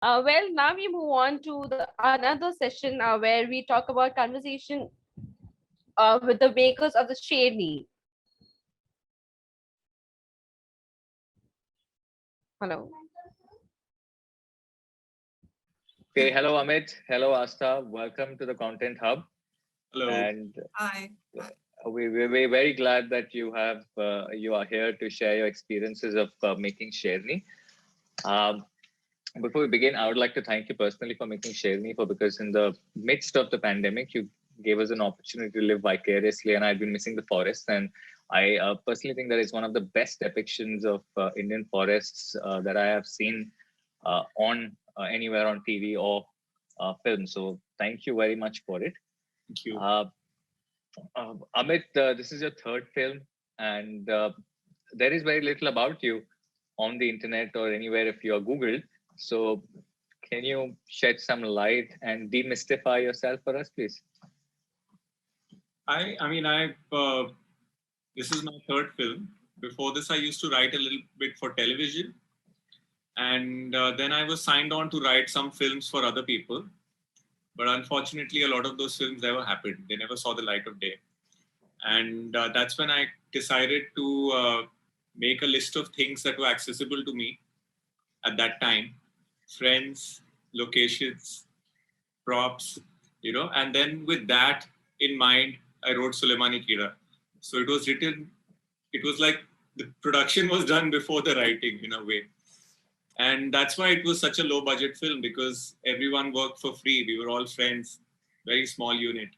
Well, now we move on to the another session where we talk about conversation with the makers of the Sherni. Hello. Okay, hello Amit, hello Asta, welcome to the Content Hub, Hello. and Hi. we're very glad that you are here to share your experiences of making Sherni. Um, Before we begin, I would like to thank you personally for making Sherni, for because in the midst of the pandemic, you gave us an opportunity to live vicariously, and I'd been missing the forest, and I personally think that it's one of the best depictions of Indian forests that I have seen on anywhere on TV or film. So thank you very much for it. Thank you. Amit, this is your third film, and there is very little about you on the internet or anywhere if you are Googled. So, can you shed some light and demystify yourself for us, please? I this is my third film. Before this, I used to write a little bit for television, and then I was signed on to write some films for other people. But unfortunately, a lot of those films never happened. They never saw the light of day, and that's when I decided to make a list of things that were accessible to me at that time: friends, locations, props, and then with that in mind, I wrote Suleimani Kira. So it was like the production was done before the writing in a way. And that's why it was such a low budget film, because everyone worked for free. We were all friends, very small unit.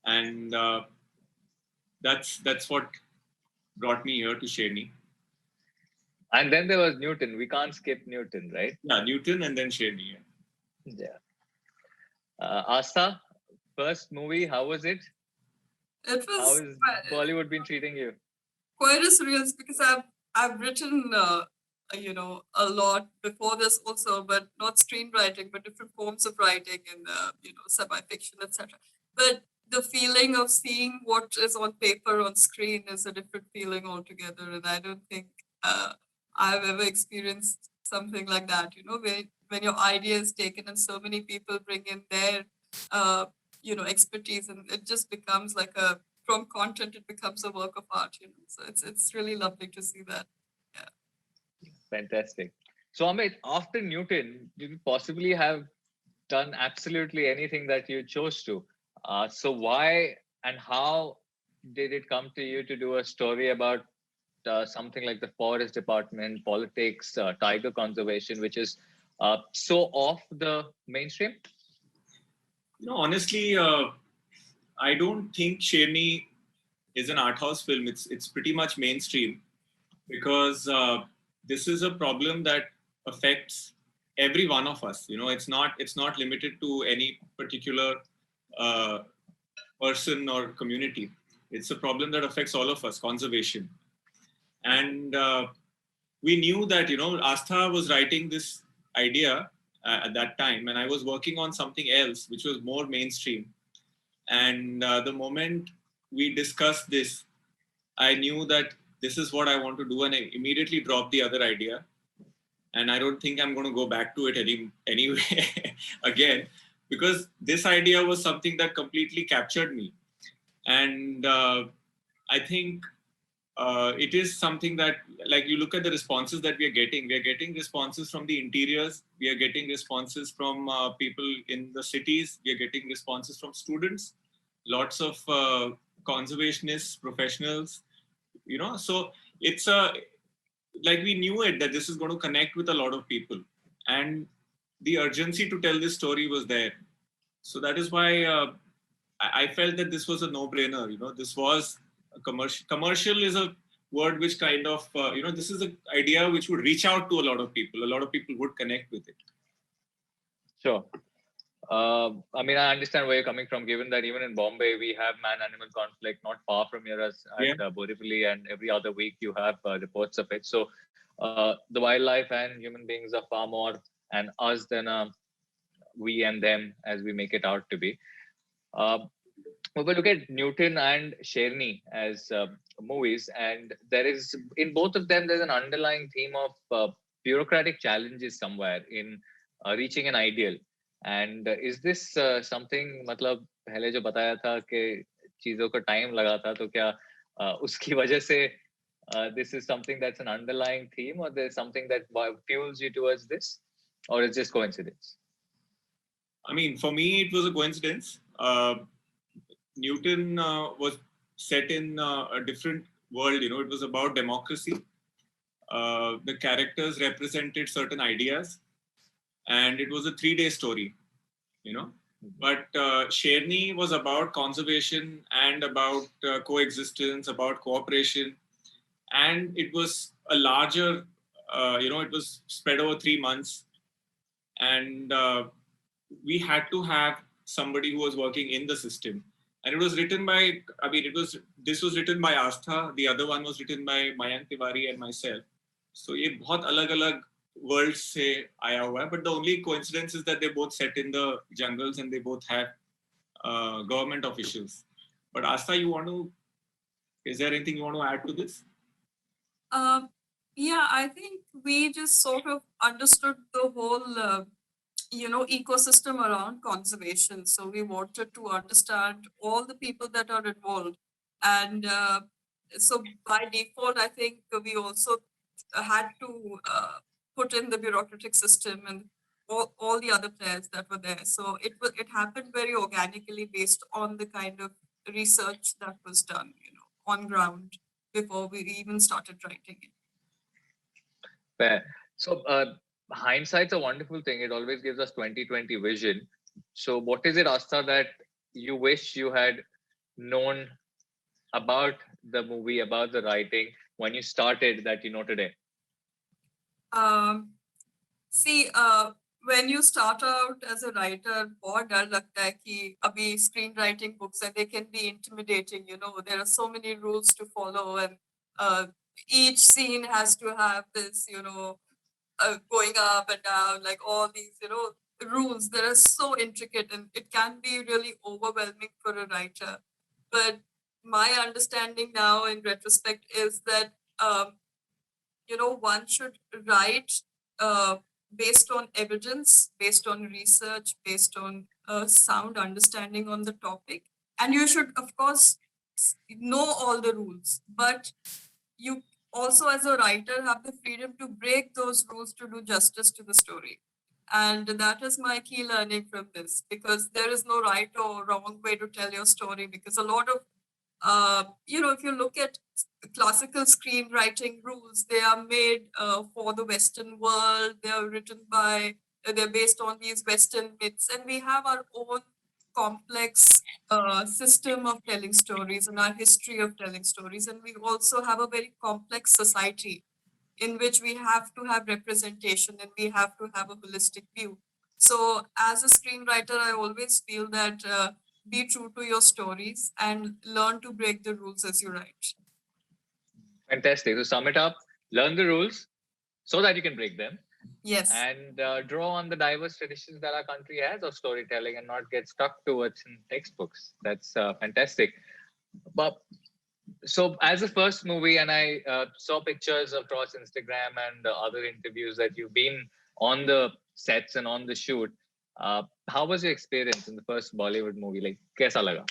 And that's what brought me here to Sherni. And then there was Newton. We can't skip Newton, right? Yeah, Newton and then Sherni. Yeah. Asta, first movie, how was it? It How was has Bollywood been treating you? quite a surreal because I've written a lot before this also, but not screenwriting, but different forms of writing and semi-fiction, etc. But the feeling of seeing what is on paper on screen is a different feeling altogether, and I don't think I've ever experienced something like that. When your idea is taken and so many people bring in their expertise, and it just becomes like a from content it becomes a work of art. So it's really lovely to see that. Yeah. Fantastic. So, Amit, after Newton, did you possibly have done absolutely anything that you chose to? So, why and how did it come to you to do a story about something like the forest department, politics, tiger conservation, which is so off the mainstream? Honestly, I don't think Sherni is an art house film. It's pretty much mainstream, because this is a problem that affects every one of us. It's not limited to any particular uh, person or community. It's a problem that affects all of us. Conservation, and we knew that Astha was writing this idea at that time, and I was working on something else which was more mainstream. And the moment we discussed this, I knew that this is what I want to do, and I immediately dropped the other idea. And I don't think I'm going to go back to it anyway again, because this idea was something that completely captured me. And I think it is something that, like, you look at the responses that we are getting responses from the interiors, we are getting responses from people in the cities, we are getting responses from students, lots of conservationists, professionals, so it's a like we knew it that this is going to connect with a lot of people, and the urgency to tell this story was there. So that is why I felt that this was a no-brainer. This was a commercial. Commercial is a word which kind of this is an idea which would reach out to a lot of people. A lot of people would connect with it. Sure. I mean, I understand where you're coming from, given that even in Bombay, we have man-animal conflict not far from here as at Borivali, and every other week you have reports of it. So the wildlife and human beings are far more and us than we and them as we make it out to be. When we look at Newton and Sherni as movies, and there is in both of them, there's an underlying theme of bureaucratic challenges somewhere in reaching an ideal. And is this something, मतलब पहले जो बताया था कि चीजों को time लगा था, तो क्या उसकी वजह से this is something that's an underlying theme, or there's something that fuels you towards this, or it's just coincidence? I mean, for me, it was a coincidence. Newton was set in a different world. You know, it was about democracy. The characters represented certain ideas, and it was a 3-day story. You know, but Sherni was about conservation and about coexistence, about cooperation, and it was a larger. You know, it was spread over 3 months, and we had to have somebody who was working in the system. And it was written by, I mean, this was written by Astha, the other one was written by Mayank Tiwari and myself. So ये बहुत अलग-अलग worlds से आया हुआ है, but the only coincidence is that they both set in the jungles and they both have government officials. But Astha, is there anything you want to add to this? Yeah, I think we just sort of understood the whole ecosystem around conservation. So we wanted to understand all the people that are involved. And so by default, I think we also had to put in the bureaucratic system and all the other players that were there. So it happened very organically based on the kind of research that was done, on ground before we even started writing it. Fair. So hindsight's a wonderful thing. It always gives us 2020 vision. So what is it, Astha, that you wish you had known about the movie, about the writing when you started that you know today? When you start out as a writer, बहुत डर लगता है कि अभी screenwriting books and they can be intimidating. There are so many rules to follow, and each scene has to have this, going up and down, like all these, rules that are so intricate, and it can be really overwhelming for a writer. But my understanding now, in retrospect, is that one should write based on evidence, based on research, based on sound understanding on the topic. And you should, of course, know all the rules, but you also, as a writer, have the freedom to break those rules to do justice to the story. And that is my key learning from this, because there is no right or wrong way to tell your story. Because a lot of, if you look at classical screenwriting rules, they are made for the Western world. They are they're based on these Western myths, and we have our own complex system of telling stories and our history of telling stories. And we also have a very complex society in which we have to have representation and we have to have a holistic view. So as a screenwriter, I always feel that be true to your stories and learn to break the rules as you write. Fantastic. So sum it up, learn the rules so that you can break them. Yes. And draw on the diverse traditions that our country has of storytelling and not get stuck to what's in textbooks. That's fantastic. But so as the first movie, and I saw pictures across Instagram and other interviews that you've been on the sets and on the shoot. How was your experience in the first Bollywood movie? Like, kaisa laga?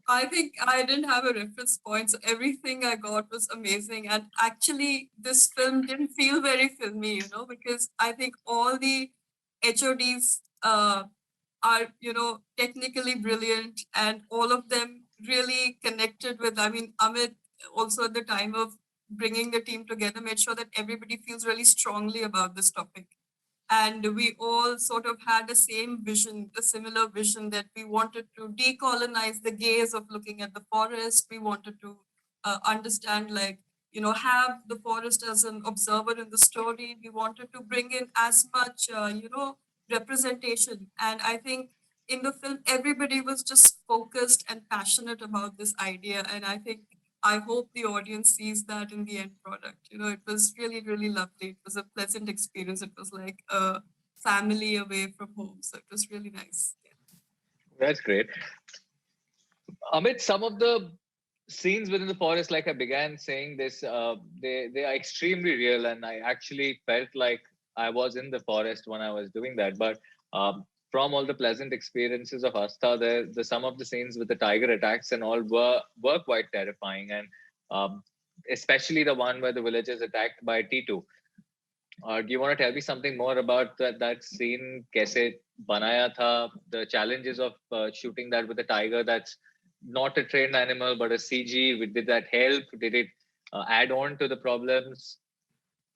I think I didn't have a reference point, so everything I got was amazing. And actually, this film didn't feel very filmy, because I think all the HODs are, technically brilliant, and all of them really connected with, Amit also at the time of bringing the team together made sure that everybody feels really strongly about this topic. And we all sort of had the same vision, the similar vision, that we wanted to decolonize the gaze of looking at the forest. We wanted to understand, have the forest as an observer in the story. We wanted to bring in as much, representation. And I think in the film, everybody was just focused and passionate about this idea. And I hope the audience sees that in the end product. It was really, really lovely. It was a pleasant experience. It was like a family away from home. So it was really nice. Yeah. That's great. Amit, some of the scenes within the forest, like I began saying this, they are extremely real. And I actually felt like I was in the forest when I was doing that, but from all the pleasant experiences of Asta, some of the scenes with the tiger attacks and all were quite terrifying, and um, especially the one where the village is attacked by T2. Do you want to tell me something more about that scene? Kaise banaya tha? The challenges of shooting that with a tiger that's not a trained animal but a CG. Did that help? Did it add on to the problems?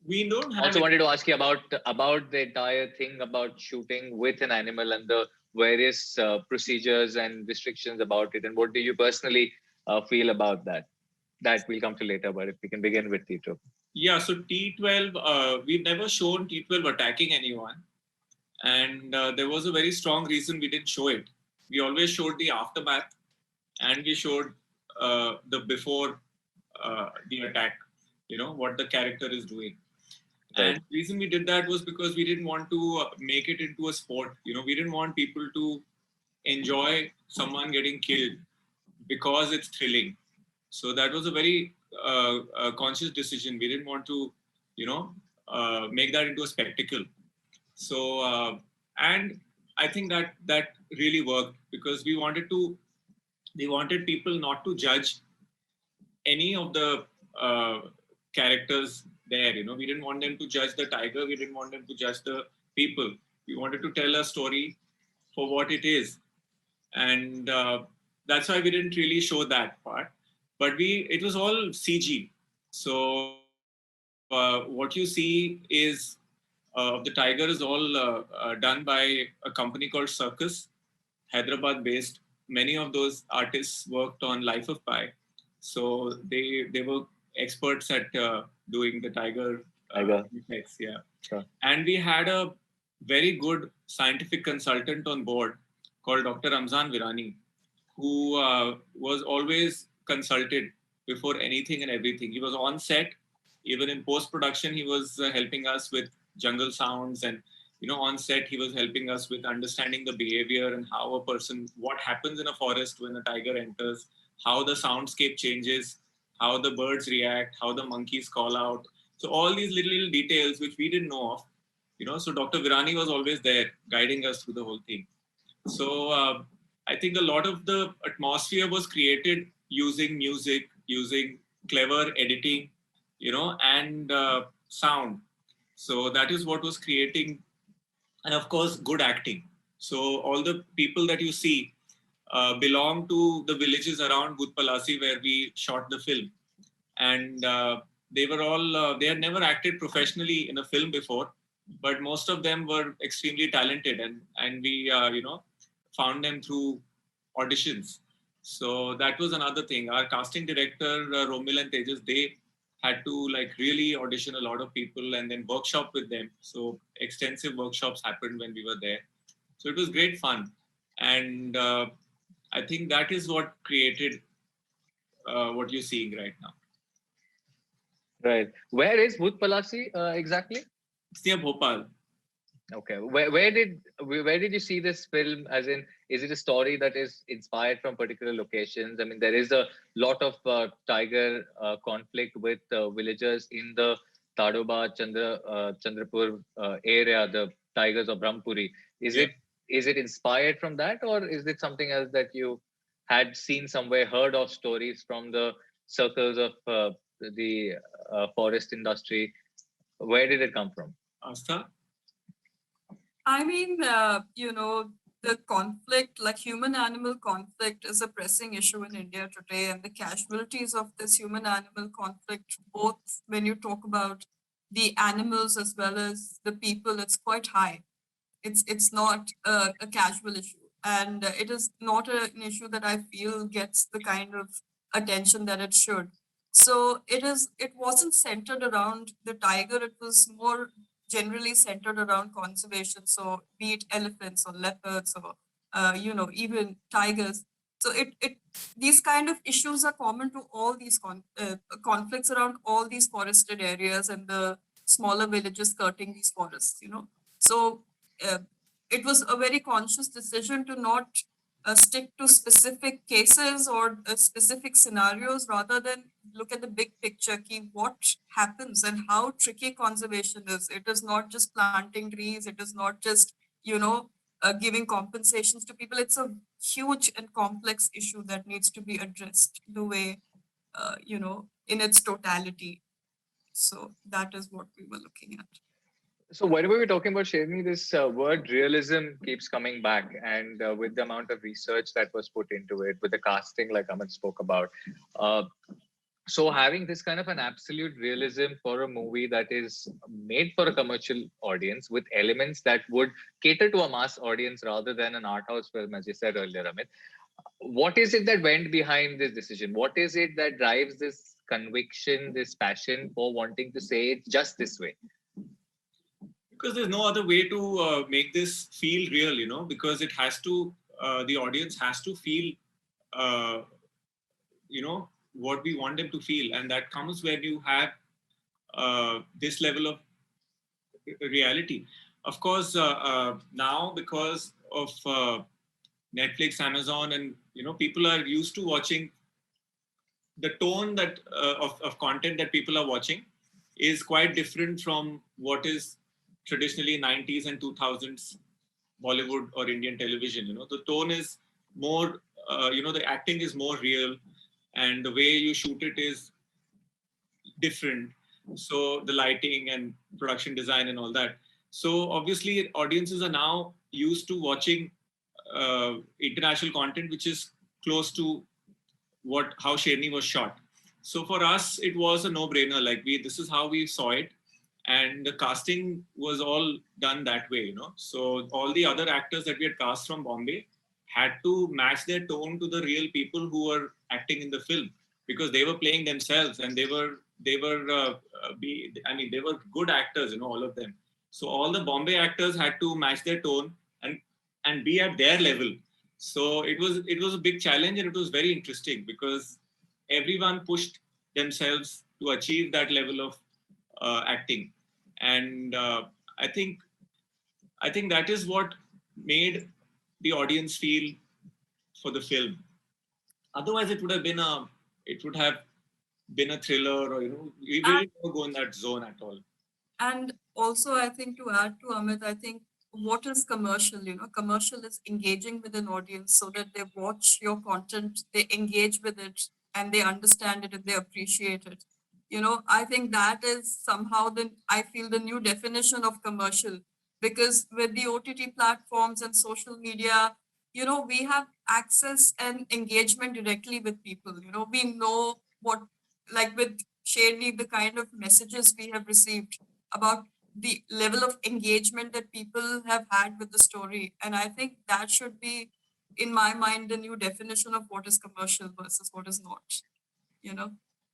We don't have Also it. wanted to ask you about the entire thing about shooting with an animal and the various procedures and restrictions about it, and what do you personally feel about that? That we'll come to later, but if we can begin with Tito. Yeah, so T12, we've never shown T12 attacking anyone. And there was a very strong reason we didn't show it. We always showed the aftermath, and we showed the before the attack, what the character is doing. Right. And the reason we did that was because we didn't want to make it into a sport. We didn't want people to enjoy someone getting killed because it's thrilling. So that was a very conscious decision. We didn't want to, make that into a spectacle. So, and I think that really worked because we wanted people not to judge any of the characters there. We didn't want them to judge the tiger. We didn't want them to judge the people. We wanted to tell a story for what it is, and that's why we didn't really show that part. But it was all CG. So what you see is the tiger is all done by a company called Circus, Hyderabad based. Many of those artists worked on Life of Pi. So they were experts at doing the tiger effects. Yeah. Sure. And we had a very good scientific consultant on board called Dr. Ramzan Virani, who was always consulted before anything and everything. He was on set, even in post-production, he was helping us with jungle sounds, and on set he was helping us with understanding the behavior and how a person, what happens in a forest when a tiger enters, how the soundscape changes, how the birds react, how the monkeys call out. So all these little details which we didn't know of, so Dr. Virani was always there guiding us through the whole thing. So I think a lot of the atmosphere was created using music, using clever editing, and sound. So that is what was creating, and of course, good acting. So all the people that you see belong to the villages around Bhutpalasi where we shot the film. And they were all, they had never acted professionally in a film before, but most of them were extremely talented, and we, found them through auditions. So that was another thing. Our casting director, Romil and Tejas, they had to really audition a lot of people and then workshop with them. So extensive workshops happened when we were there. So it was great fun. And I think that is what created what you're seeing right now. Right. Where is Bhutpalasi exactly? It's near Bhopal. Okay. Where did you see this film? As in, is it a story that is inspired from particular locations? I mean, there is a lot of tiger conflict with villagers in the Tadoba, Chandrapur area, the tigers of Brahmpuri. Is it inspired from that, or is it something else that you had seen somewhere, heard of stories from the circles of the forest industry? Where did it come from? Asta? I mean, the conflict, like human-animal conflict, is a pressing issue in India today, and the casualties of this human-animal conflict, both when you talk about the animals as well as the people, it's quite high. It's not a casual issue, and it is not an issue that I feel gets the kind of attention that it should. So it wasn't centered around the tiger. It was more generally centered around conservation. So be it elephants or leopards or even tigers. So it these kind of issues are common to all these conflicts around all these forested areas and the smaller villages skirting these forests. So uh, it was a very conscious decision to not stick to specific cases or specific scenarios rather than look at the big picture, key what happens and how tricky conservation is. It is not just planting trees. It is not just, giving compensations to people. It's a huge and complex issue that needs to be addressed the way, in its totality. So that is what we were looking at. So whenever we're talking about Sherni, this word realism keeps coming back, and with the amount of research that was put into it, with the casting, like Amit spoke about, so having this kind of an absolute realism for a movie that is made for a commercial audience with elements that would cater to a mass audience rather than an art house film, as you said earlier, Amit. What is it that went behind this decision? What is it that drives this conviction, this passion for wanting to say it just this way? Because there's no other way to make this feel real, because it has to, the audience has to feel, what we want them to feel. And that comes when you have this level of reality. Of course, now because of Netflix, Amazon, and, people are used to watching the tone that of content that people are watching is quite different from what is traditionally 90s and 2000s Bollywood or Indian television. The tone is more, the acting is more real, and the way you shoot it is different. So the lighting and production design and all that. So obviously audiences are now used to watching international content, which is close to how Sherni was shot. So for us, it was a no-brainer. Like this is how we saw it. And the casting was all done that way, So all the other actors that we had cast from Bombay had to match their tone to the real people who were acting in the film, because they were playing themselves, and they were good actors, all of them. So all the Bombay actors had to match their tone and be at their level. So it was a big challenge, and it was very interesting because everyone pushed themselves to achieve that level of acting. And I think that is what made the audience feel for the film. Otherwise, it would have been a thriller, or we really don't go in that zone at all. And also, I think to add to Amit, I think what is commercial? Commercial is engaging with an audience so that they watch your content, they engage with it, and they understand it and they appreciate it. I think that is somehow I feel the new definition of commercial, because with the OTT platforms and social media, we have access and engagement directly with people. We know what, like with Sherni, the kind of messages we have received about the level of engagement that people have had with the story. And I think that should be, in my mind, the new definition of what is commercial versus what is not.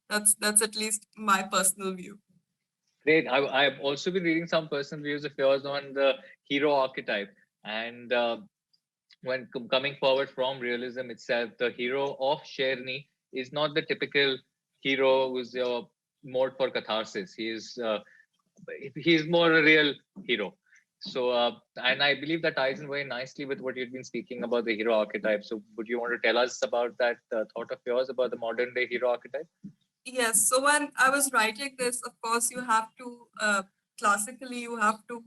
That's at least my personal view. Great. I've also been reading some personal views of yours on the hero archetype. And when coming forward from realism itself, the hero of Sherni is not the typical hero who's your mode for catharsis. He's more a real hero. So, and I believe that ties in very nicely with what you've been speaking about the hero archetype. So, would you want to tell us about that thought of yours about the modern day hero archetype? Yes. So when I was writing this, of course, you have to classically you have to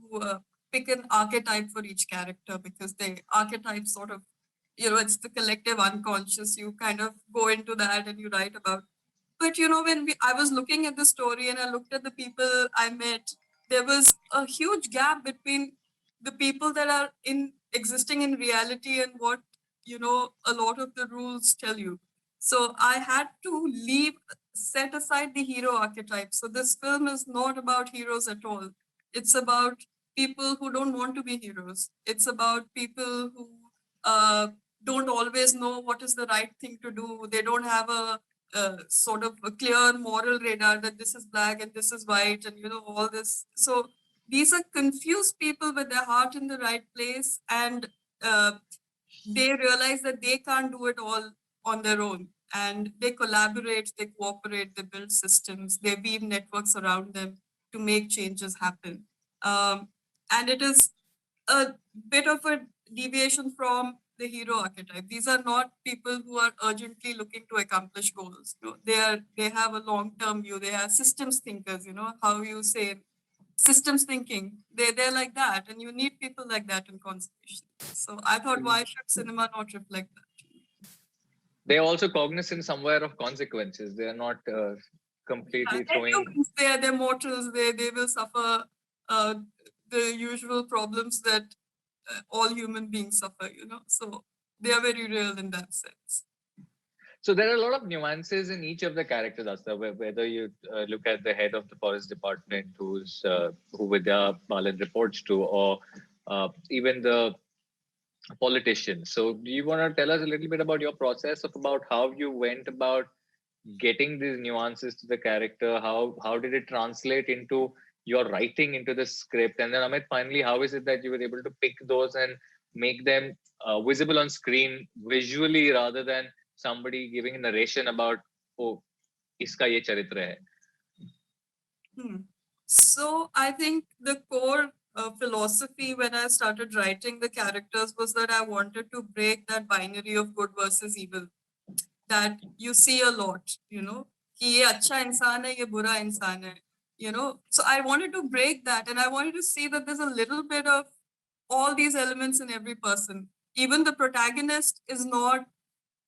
pick an archetype for each character, because the archetype sort of, it's the collective unconscious. You kind of go into that and you write about. But when I was looking at the story and I looked at the people I met, there was a huge gap between the people that are existing in reality and what a lot of the rules tell you. So I had to set aside the hero archetype. So this film is not about heroes at all. It's about people who don't want to be heroes. It's about people who don't always know what is the right thing to do. They don't have a sort of a clear moral radar that this is black and this is white, and all this. So these are confused people with their heart in the right place, and they realize that they can't do it all on their own, and they collaborate, they cooperate, they build systems, they weave networks around them to make changes happen. And it is a bit of a deviation from the hero archetype. These are not people who are urgently looking to accomplish goals. You know, they have a long-term view. They are systems thinkers, you know, how you say systems thinking. They're like that. And you need people like that in conservation. So I thought, why should cinema not reflect that? They're also cognizant somewhere of consequences. They are not completely They're throwing. humans, they're mortals, they will suffer uh, the usual problems that all human beings suffer, you know. So they are very real in that sense. So there are a lot of nuances in each of the characters, Asta, whether you look at the head of the forest department, who Vidya Balan reports to, or even the politician. So do you want to tell us a little bit about your process of about how you went about getting these nuances to the character? How did it translate into your writing into the script? And then Amit, finally, how is it that you were able to pick those and make them visible on screen visually rather than somebody giving a narration about, oh, iska ye charitra hai? So I think the core philosophy when I started writing the characters was that I wanted to break that binary of good versus evil that you see a lot, you know, कि ये अच्छा इंसान है, ये बुरा इंसान है, you know. So I wanted to break that, and I wanted to see that there's a little bit of all these elements in every person. Even the protagonist is not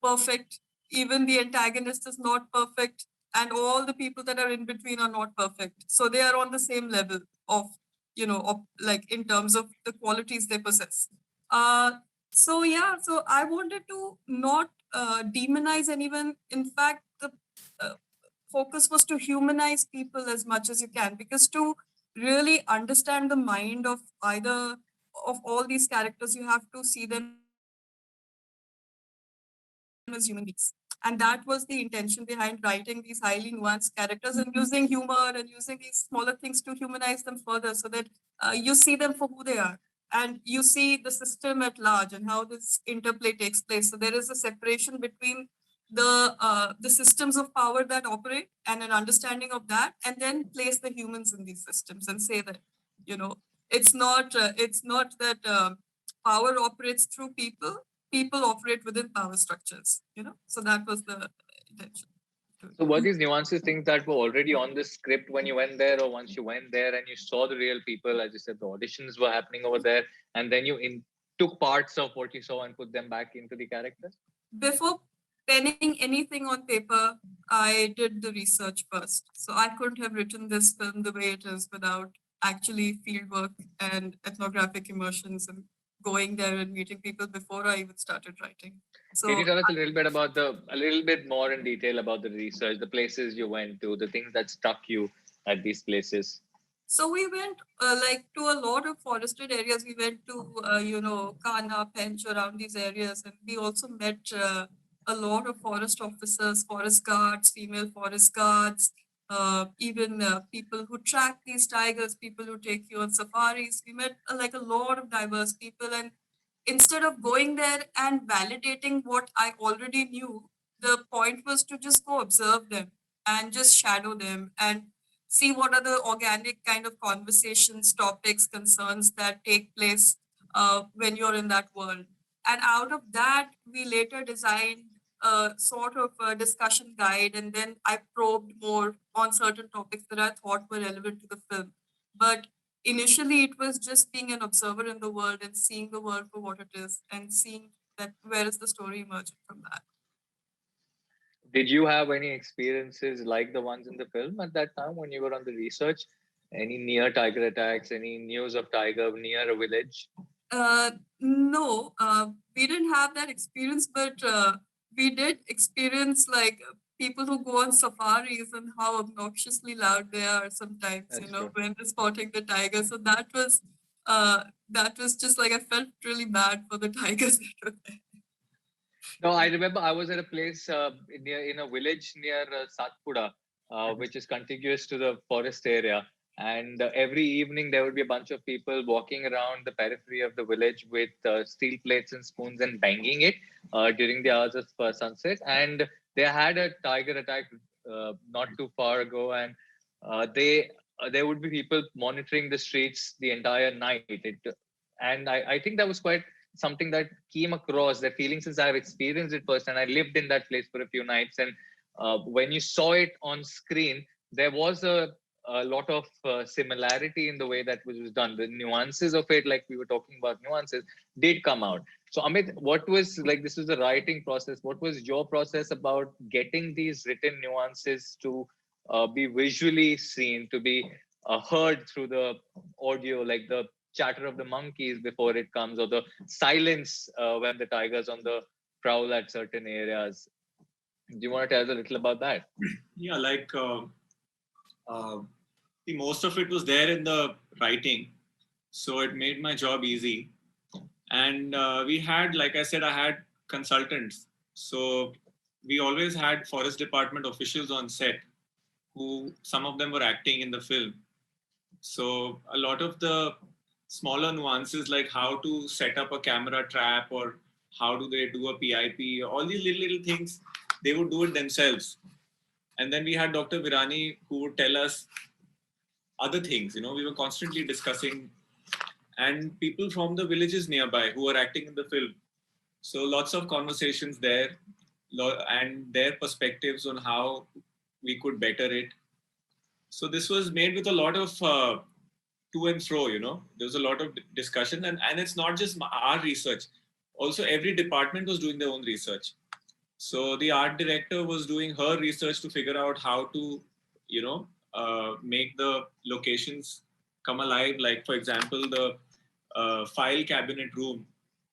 perfect. Even the antagonist is not perfect. And all the people that are in between are not perfect. So they are on the same level of, you know, of, like in terms of the qualities they possess. Uh, so yeah, so I wanted to not demonize anyone. In fact, the uh, focus was to humanize people as much as you can, because to really understand the mind of either of all these characters, you have to see them as human beings. And that was the intention behind writing these highly nuanced characters and using humor and using these smaller things to humanize them further, so that you see them for who they are and you see the system at large and how this interplay takes place. So there is a separation between the systems of power that operate and an understanding of that, and then place the humans in these systems and say that, you know, it's not that power operates through people. People operate within power structures, you know. So that was the intention. So were these nuances things that were already on the script when you went there, or once you went there and you saw the real people, as you said, the auditions were happening over there, and then took parts of what you saw and put them back into the characters? Before penning anything on paper, I did the research first. So I couldn't have written this film the way it is without actually fieldwork and ethnographic immersions and going there and meeting people before I even started writing. So can you tell us a little bit more in detail about the research, the places you went to, the things that struck you at these places? So we went like to a lot of forested areas. We went to, you know, Kana, Pench, around these areas. And we also met a lot of forest officers, forest guards, female forest guards, even people who track these tigers, people who take you on safaris. We met like a lot of diverse people. And instead of going there and validating what I already knew, the point was to just go observe them and just shadow them and see what are the organic kind of conversations, topics, concerns that take place when you're in that world. And out of that, we later designed a sort of a discussion guide, and then I probed more on certain topics that I thought were relevant to the film. But initially, it was just being an observer in the world and seeing the world for what it is and seeing that where is the story emerging from that. Did you have any experiences like the ones in the film at that time when you were on the research? Any near tiger attacks, any news of tiger near a village? No, we didn't have that experience, but we did experience like people who go on safaris and how obnoxiously loud they are sometimes, you That's know, true. when they're spotting the tiger. So that was just like I felt really bad for the tigers that were there. No, I remember I was at a place in a village near Satpura, which is contiguous to the forest area. And every evening there would be a bunch of people walking around the periphery of the village with steel plates and spoons and banging it during the hours of sunset. And they had a tiger attack not too far ago, and there would be people monitoring the streets the entire night. And I think that was quite something that came across, that feeling, since I've experienced it first and I lived in that place for a few nights. And when you saw it on screen, there was a lot of similarity in the way that was done. The nuances of it, like we were talking about nuances, did come out. So Amit, what was, like, this is the writing process. What was your process about getting these written nuances to be visually seen, to be heard through the audio, like the chatter of the monkeys before it comes, or the silence when the tiger's on the prowl at certain areas? Do you want to tell us a little about that? Yeah, like most of it was there in the writing, so it made my job easy. And we had, like I said, I had consultants, so we always had forest department officials on set, who some of them were acting in the film. So a lot of the smaller nuances, like how to set up a camera trap, or how do they do a PIP, all these little things, they would do it themselves. And then we had Dr. Virani, who would tell us other things. We were constantly discussing, and people from the villages nearby who were acting in the film. So lots of conversations there, and their perspectives on how we could better it. So this was made with a lot of to and fro. There was a lot of discussion, and it's not just our research. Also, every department was doing their own research. So the art director was doing her research to figure out how to, make the locations come alive. Like, for example, the file cabinet room,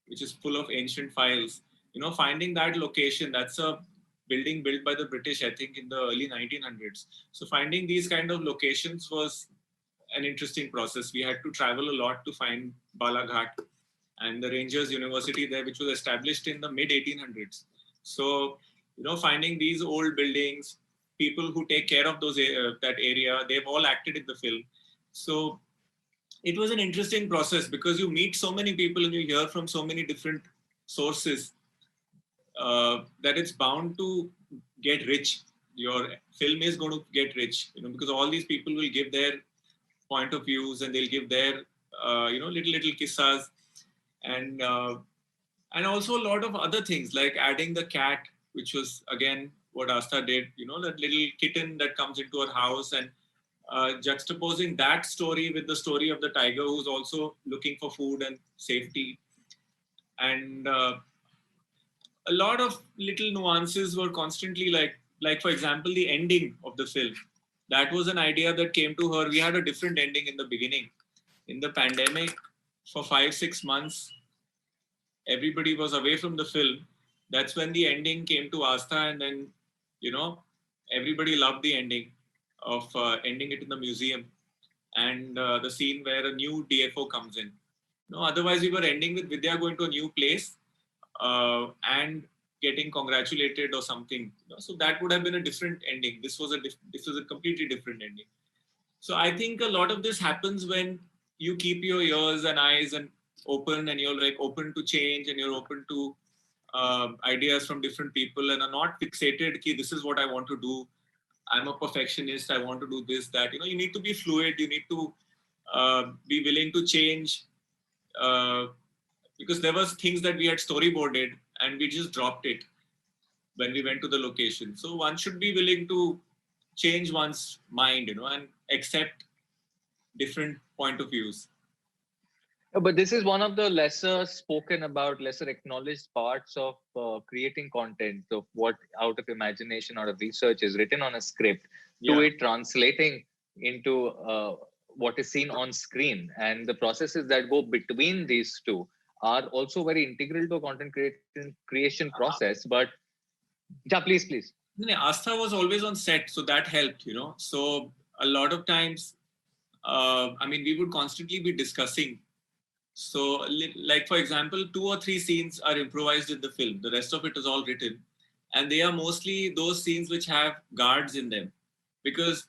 which is full of ancient files. Finding that location, that's a building built by the British, I think, in the early 1900s. So finding these kind of locations was an interesting process. We had to travel a lot to find Balaghat and the Rangers University there, which was established in the mid 1800s. So, finding these old buildings, people who take care of those that area, they've all acted in the film. So it was an interesting process, because you meet so many people and you hear from so many different sources that it's bound to get rich. Your film is going to get rich, because all these people will give their point of views, and they'll give their little kissas, and also a lot of other things, like adding the cat, which was again what Astha did, that little kitten that comes into her house, and juxtaposing that story with the story of the tiger, who's also looking for food and safety. And a lot of little nuances were constantly, like for example, the ending of the film. That was an idea that came to her. We had a different ending in the beginning. In the pandemic, for 5-6 months, everybody was away from the film. That's when the ending came to Astha, and then, everybody loved the ending of ending it in the museum, and the scene where a new DFO comes in. Otherwise we were ending with Vidya going to a new place and getting congratulated or something. So that would have been a different ending. This was a completely different ending. So I think a lot of this happens when you keep your ears and eyes and open, and you're like open to change, and you're open to ideas from different people, and are not fixated, ki, this is what I want to do. I'm a perfectionist. I want to do this, that. You need to be fluid. You need to be willing to change, because there was things that we had storyboarded and we just dropped it when we went to the location. So one should be willing to change one's mind, and accept different point of views. But this is one of the lesser spoken about, lesser acknowledged parts of creating content, of what out of imagination, out of research is written on a script, to it translating into what is seen on screen. And the processes that go between these two are also very integral to a content creation process. But yeah, please. Astha was always on set, so that helped, So a lot of times, we would constantly be discussing. So, like, for example, 2 or 3 scenes are improvised in the film. The rest of it is all written. And they are mostly those scenes which have guards in them. Because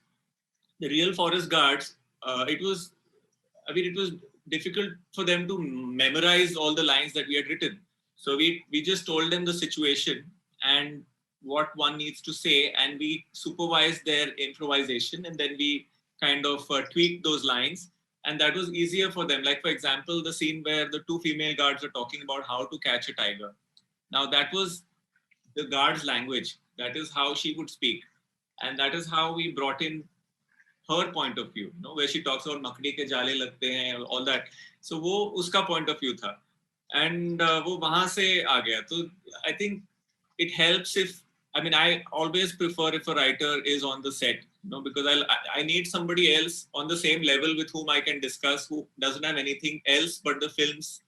the real forest guards, it was difficult for them to memorize all the lines that we had written. So we just told them the situation and what one needs to say, and we supervised their improvisation, and then we kind of tweaked those lines. and that was easier for them. Like, for example, the scene where the two female guards are talking about how to catch a tiger. Now that was the guard's language. That is how she would speak, and that is how we brought in her point of view, where she talks about makdi ke jale lagte hain, all that. So wo uska point of view tha, and wo wahan se aa gaya. So I think it helps if, I mean, I always prefer if a writer is on the set, because I need somebody else on the same level with whom I can discuss, who doesn't have anything else but the film's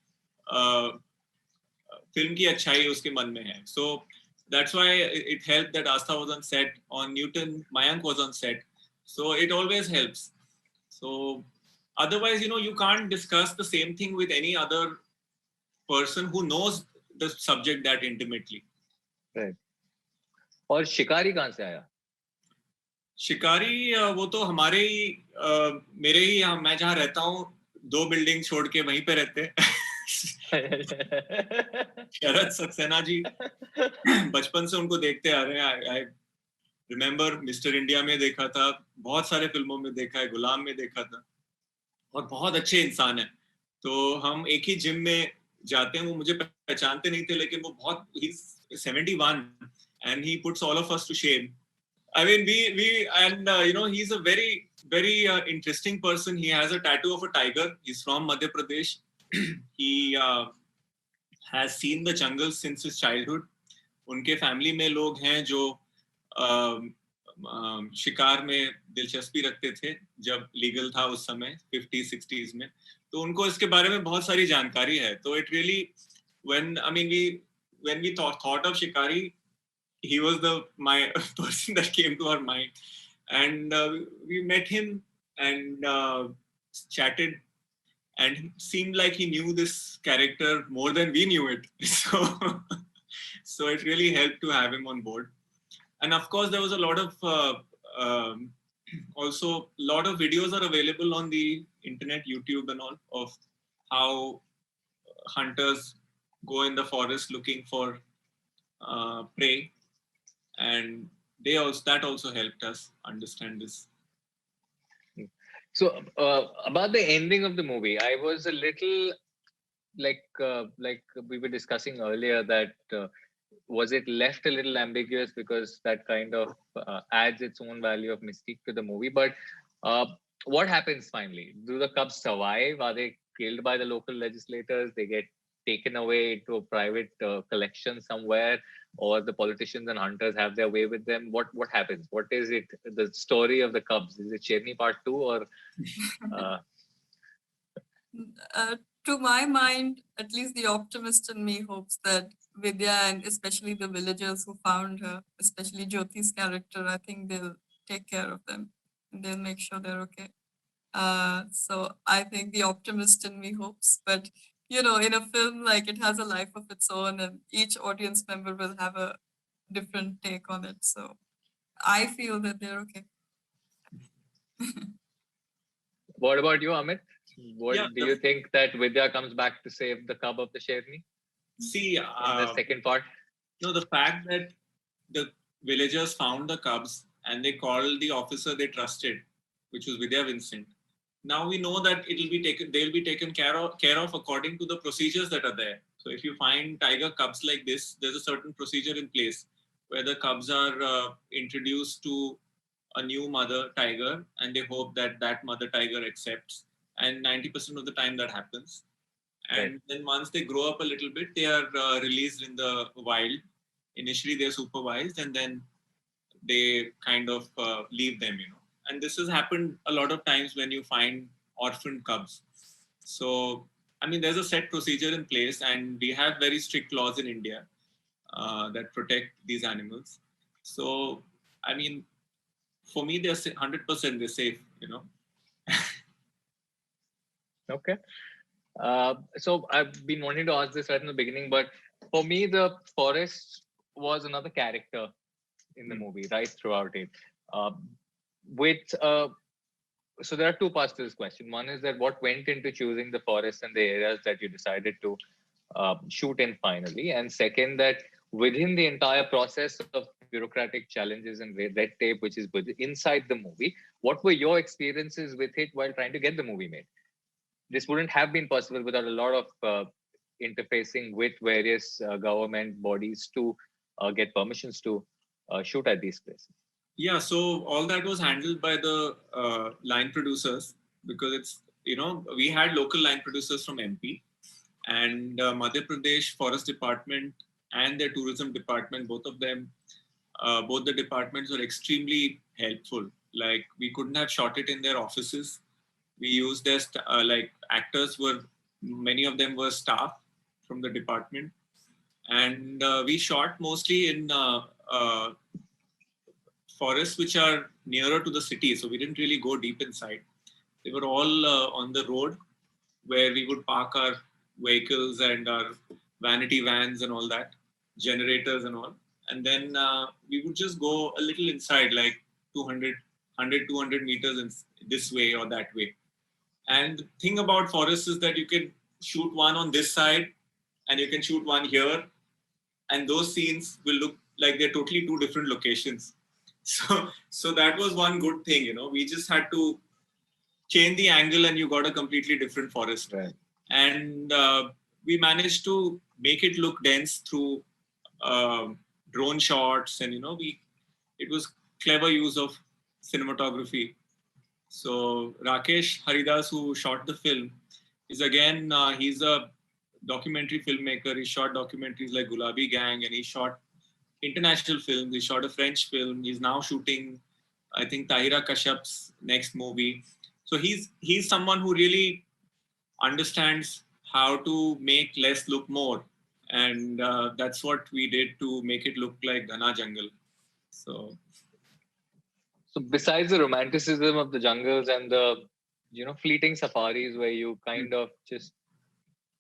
film ki achhai uske man mein hai. So that's why it helped that Astha was on set. On Newton, Mayank was on set. So it always helps. So otherwise, you can't discuss the same thing with any other person who knows the subject that intimately. Right. और शिकारी कहाँ से आया? शिकारी वो तो हमारे ही मेरे ही मैं जहाँ रहता हूँ 2 बिल्डिंग छोड़ के वहीं पे रहते हैं. शरद सक्सेना जी, बचपन से उनको देखते आ रहे हैं. आई रिमेम्बर मिस्टर इंडिया में देखा था, बहुत सारे फिल्मों में देखा है, गुलाम में देखा था, और बहुत अच्छे इंसान है. तो हम एक ही जिम में जाते हैं. वो मुझे पहचानते नहीं थे, लेकिन वो बहुत, he's 71 and he puts all of us to shame. I mean, he's a very, very interesting person. He has a tattoo of a tiger. He's from Madhya Pradesh. He has seen the jungle since his childhood. उनके family में लोग हैं जो शिकार में दिलचस्पी रखते थे जब लीगल था उस समय 50s 60s में. तो उनको इसके बारे में बहुत सारी जानकारी है. तो it really, when we thought of Shikari, he was my person that came to our mind, and we met him and chatted, and it seemed like he knew this character more than we knew it. So it really helped to have him on board. And of course, there was a lot of also a lot of videos are available on the internet, YouTube and all, of how hunters go in the forest looking for prey, and that also helped us understand this. So about the ending of the movie, I was a little like we were discussing earlier, that was it left a little ambiguous, because that kind of adds its own value of mystique to the movie. But what happens finally? Do the cubs survive? Are they killed by the local legislators? They get taken away to a private collection somewhere, or the politicians and hunters have their way with them? What happens? What is it? The story of the cubs? Is it Sherni Part 2 or? To my mind, at least the optimist in me hopes that Vidya, and especially the villagers who found her, especially Jyoti's character, I think they'll take care of them and they'll make sure they're okay. So I think the optimist in me hopes, but in a film, like, it has a life of its own, and each audience member will have a different take on it. So I feel that they're okay. What about you, Amit? Yeah, Do you think that Vidya comes back to save the cub of the Sherni See, in the second part? No, the fact that the villagers found the cubs and they called the officer they trusted, which was Vidya Vincent. Now we know that they'll be taken care of according to the procedures that are there. So if you find tiger cubs like this, there's a certain procedure in place where the cubs are introduced to a new mother tiger, and they hope that mother tiger accepts. And 90% of the time that happens. And Right. then once they grow up a little bit, they are released in the wild. Initially, they're supervised, and then they kind of leave them, And this has happened a lot of times when you find orphaned cubs. So, I mean, there's a set procedure in place, and we have very strict laws in India that protect these animals. So, I mean, for me, they're 100% they're safe, Okay. So I've been wanting to ask this right in the beginning, but for me, the forest was another character in the movie right throughout it. So there are two parts to this question. One is that what went into choosing the forest and the areas that you decided to shoot in finally, and second, that within the entire process of bureaucratic challenges and red tape, which is inside the movie, what were your experiences with it while trying to get the movie made? this wouldn't have been possible without a lot of interfacing with various government bodies to get permissions to shoot at these places. Yeah, so all that was handled by the line producers, because it's, we had local line producers from MP, and Madhya Pradesh Forest Department and their tourism department, both of them, both the departments were extremely helpful. Like, we couldn't have shot it in their offices. We used their like actors were, many of them were staff from the department, and we shot mostly in forests which are nearer to the city, so we didn't really go deep inside. They were all on the road where we would park our vehicles and our vanity vans and all that, generators and all, and then we would just go a little inside, like 200 meters in this way or that way. And the thing about forests is that you can shoot one on this side and you can shoot one here, and those scenes will look like they're totally two different locations. So that was one good thing, we just had to change the angle and you got a completely different forest. Right. And we managed to make it look dense through drone shots, and it was clever use of cinematography. So Rakesh Haridas, who shot the film, is again, he's a documentary filmmaker. He shot documentaries like Gulabi Gang, and he shot international films. He shot a French film. He's now shooting, I think, Tahira Kashyap's next movie. So he's someone who really understands how to make less look more. And that's what we did to make it look like Ghana Jungle. So besides the romanticism of the jungles and the fleeting safaris where you kind of just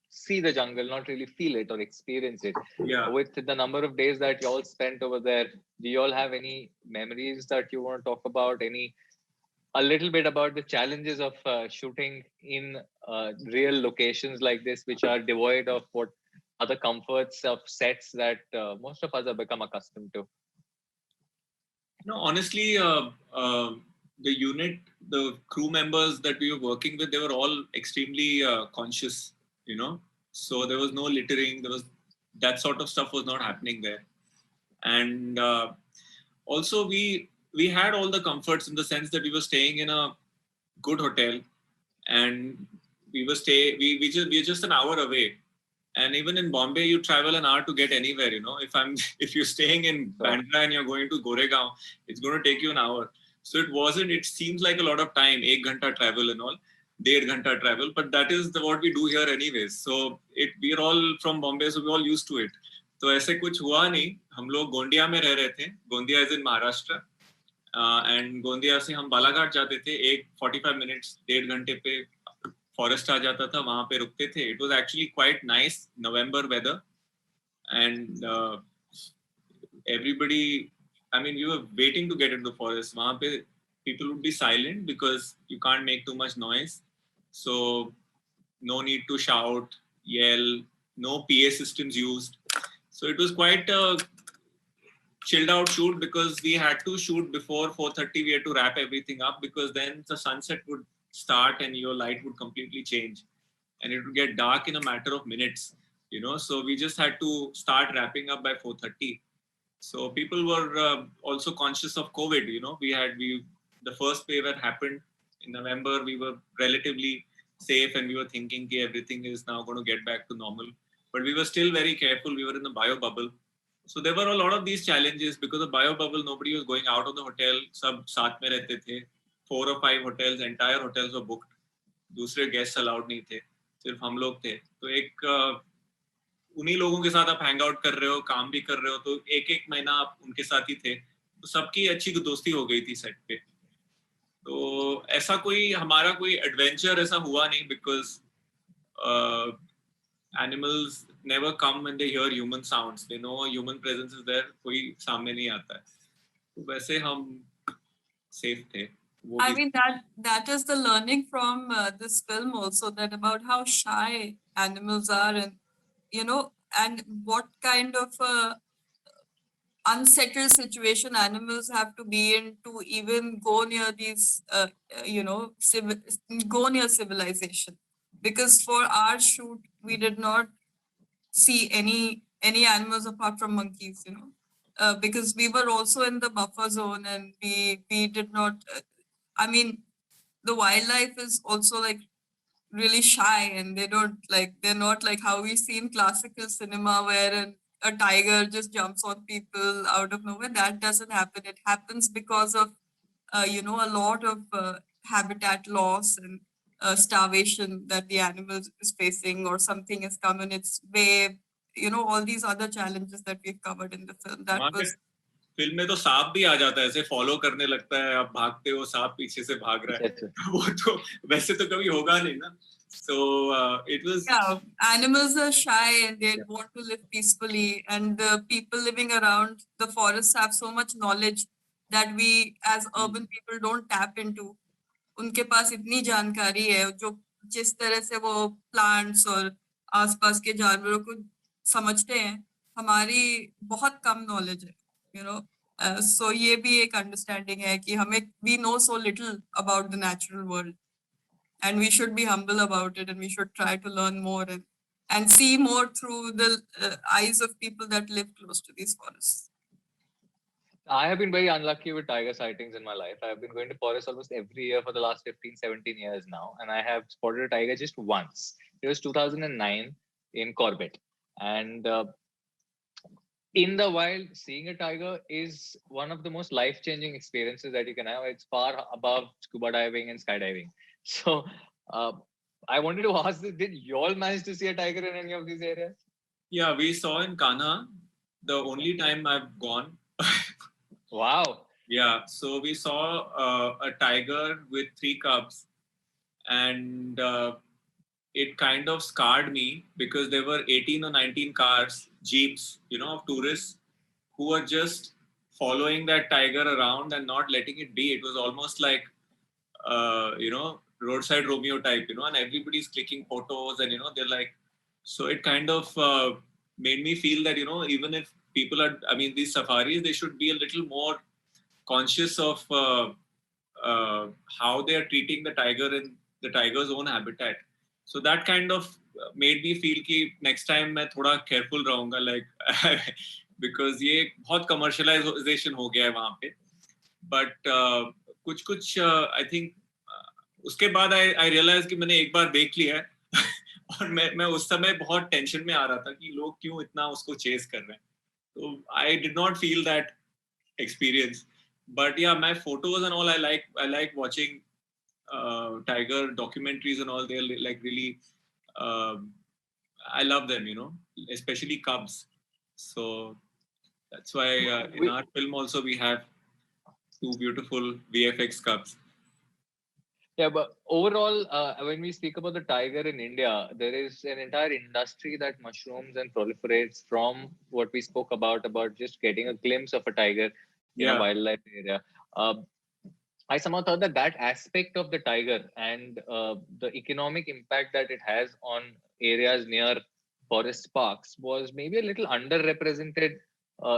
see the jungle, not really feel it or experience it, with the number of days that you all spent over there, do you all have any memories that you want to talk about? A little bit about the challenges of shooting in real locations like this, which are devoid of what other comforts of sets that most of us have become accustomed to? No, honestly, the unit, the crew members that we were working with, they were all extremely conscious, so there was no littering. There was, that sort of stuff was not happening there. And also we had all the comforts in the sense that we were staying in a good hotel, and we're just an hour away. And even in Bombay, you travel an hour to get anywhere, if you're staying in Bandra and you're going to Goregaon, it's going to take you an hour. So it seems like a lot of time, 1 ghanta travel and all, 1.5 ghanta travel, but that is what we do here anyways. So we're all from Bombay, so we're all used to it. So ऐसे कुछ हुआ नहीं. हम लोग गोंदिया में रह रहे थे. Gondia is in Maharashtra. And Gondia से हम बालाघाट जाते थे. 45 minutes, 1.5 घंटे पे फॉरेस्ट आ जाता था, वहां पे रुकते थे. It was actually quite nice November weather, and everybody, we were waiting to get into the forest. वहां पे people would be silent because you can't make too much noise, so no need to shout, yell, no PA systems used. So it was quite a chilled out shoot, because we had to shoot before 4:30. We had to wrap everything up, because then the sunset would start and your light would completely change and it would get dark in a matter of minutes, so we just had to start wrapping up by 4:30. So people were also conscious of COVID. The first wave that happened in November, we were relatively safe and we were thinking everything is now going to get back to normal, but we were still very careful. We were in the bio bubble. So there were a lot of these challenges because of bio bubble. Nobody was going out of the hotel. Sab saath mein rehte the. 4 or 5 hotels, entire hotels were booked. दूसरे guests allowed नहीं थे, सिर्फ हम लोग थे. तो एक उन्हीं लोगों के साथ आप हैंग आउट कर रहे हो, काम भी कर रहे हो, तो एक महीना आप उनके साथ ही थे, तो सबकी अच्छी दोस्ती हो गई थी सेट पे. तो ऐसा हमारा कोई एडवेंचर ऐसा हुआ नहीं, because animals never come when they hear human sounds. They know a human presence is there, कोई सामने नहीं आता है. तो वैसे हम safe थे. That is the learning from this film also, that about how shy animals are, and and what kind of unsettled situation animals have to be in to even go near these go near civilization. because for our shoot we did not see any animals apart from monkeys, because we were also in the buffer zone, and we did not. I mean, the wildlife is also like really shy, and they're not like how we see in classical cinema where a tiger just jumps on people out of nowhere. That doesn't happen. It happens because of a lot of habitat loss and starvation that the animal is facing, or something has come in its way. All these other challenges that we've covered in the film. That हमारे was film में तो सांप भी आ जाता है, ऐसे follow करने लगता है, आप भागते हो, सांप पीछे से भाग रहा है, वो तो वैसे तो कभी होगा नहीं ना. So it was animals are shy and they want to live peacefully, and the people living around the forests have so much knowledge that we as urban people don't tap into. उनके पास इतनी जानकारी है जो जिस तरह से वो plants और आसपास के जानवरों को समझते हैं, हमारी बहुत कम नॉलेज है, so ये भी एक अंडरस्टैंडिंग है कि हमें we know so little about the natural world, and we should be humble about it, and we should try to learn more and see more through the eyes of people that live close to these forests. I have been very unlucky with tiger sightings in my life. I have been going to forests almost every year for the last 15, 17 years now. And I have spotted a tiger just once. It was 2009 in Corbett. And in the wild, seeing a tiger is one of the most life-changing experiences that you can have. It's far above scuba diving and skydiving. So I wanted to ask, did you all manage to see a tiger in any of these areas? Yeah, we saw in Kanha, the only time I've gone. Wow. Yeah, so we saw a tiger with 3 cubs, and it kind of scarred me because there were 18 or 19 cars, jeeps, of tourists who were just following that tiger around and not letting it be. It was almost like, roadside Romeo type, and everybody's clicking photos, and, they're like, so it kind of made me feel that, even if people are, these safaris, they should be a little more conscious of how they are treating the tiger in the tiger's own habitat. So that kind of made me feel कि next time मैं थोड़ा careful रहूँगा, like because ये बहुत commercialization हो गया है वहाँ पे. But कुछ I think उसके बाद I realized कि मैंने एक बार देख लिया है और मैं उस समय बहुत टेंशन में आ रहा था कि लोग क्यों इतना उसको चेस कर रहे हैं. So I did not feel that experience. But yeah, my photos and all, I like watching tiger documentaries and all. They're like really, I love them, especially cubs. So that's why in our film also we have 2 beautiful VFX cubs. Yeah, but overall, when we speak about the tiger in India, there is an entire industry that mushrooms and proliferates from what we spoke about just getting a glimpse of a tiger in a wildlife area. I somehow thought that aspect of the tiger and the economic impact that it has on areas near forest parks was maybe a little underrepresented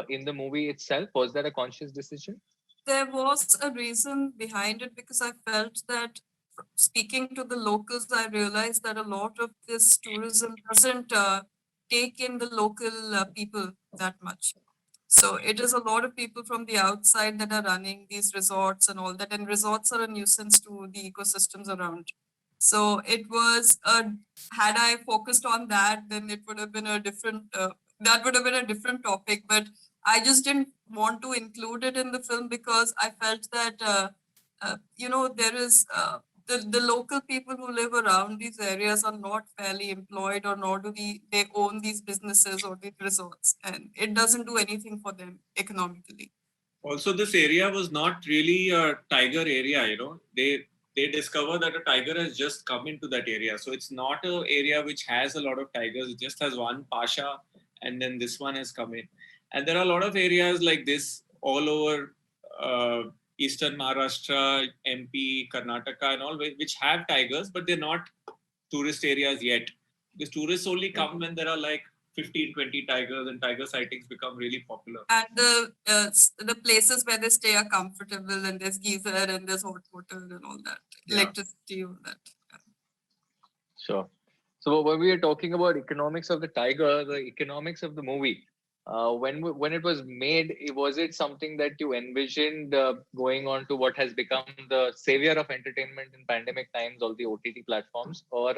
in the movie itself. Was that a conscious decision? There was a reason behind it, because I felt that speaking to the locals, I realized that a lot of this tourism doesn't take in the local people that much. So it is a lot of people from the outside that are running these resorts and all that, and resorts are a nuisance to the ecosystems around. So it was had I focused on that, then it would have been a different topic. But I just didn't want to include it in the film because I felt that there is the local people who live around these areas are not fairly employed, or nor do they own these businesses or these resorts, and it doesn't do anything for them economically. Also, this area was not really a tiger area. They discover that a tiger has just come into that area, so it's not an area which has a lot of tigers. It just has one pasha, and then this one has come in. And there are a lot of areas like this all over Eastern Maharashtra, MP, Karnataka, and all, which have tigers, but they're not tourist areas yet. Because tourists only come when there are like 15, 20 tigers, and tiger sightings become really popular. And the places where they stay are comfortable, and there's geyser and there's hot water and all that, electricity, all that. Sure. So when we are talking about economics of the tiger, the economics of the movie, when it was made, was it something that you envisioned going on to what has become the savior of entertainment in pandemic times, all the OTT platforms, or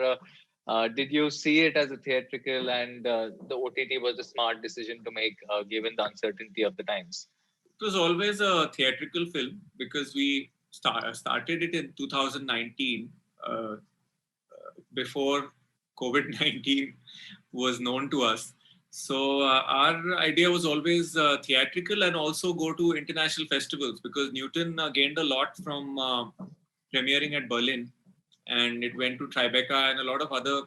did you see it as a theatrical and the OTT was a smart decision to make given the uncertainty of the times? It was always a theatrical film because we started it in 2019, before COVID-19 was known to us. So our idea was always theatrical and also go to international festivals because Newton gained a lot from premiering at Berlin, and it went to Tribeca and a lot of other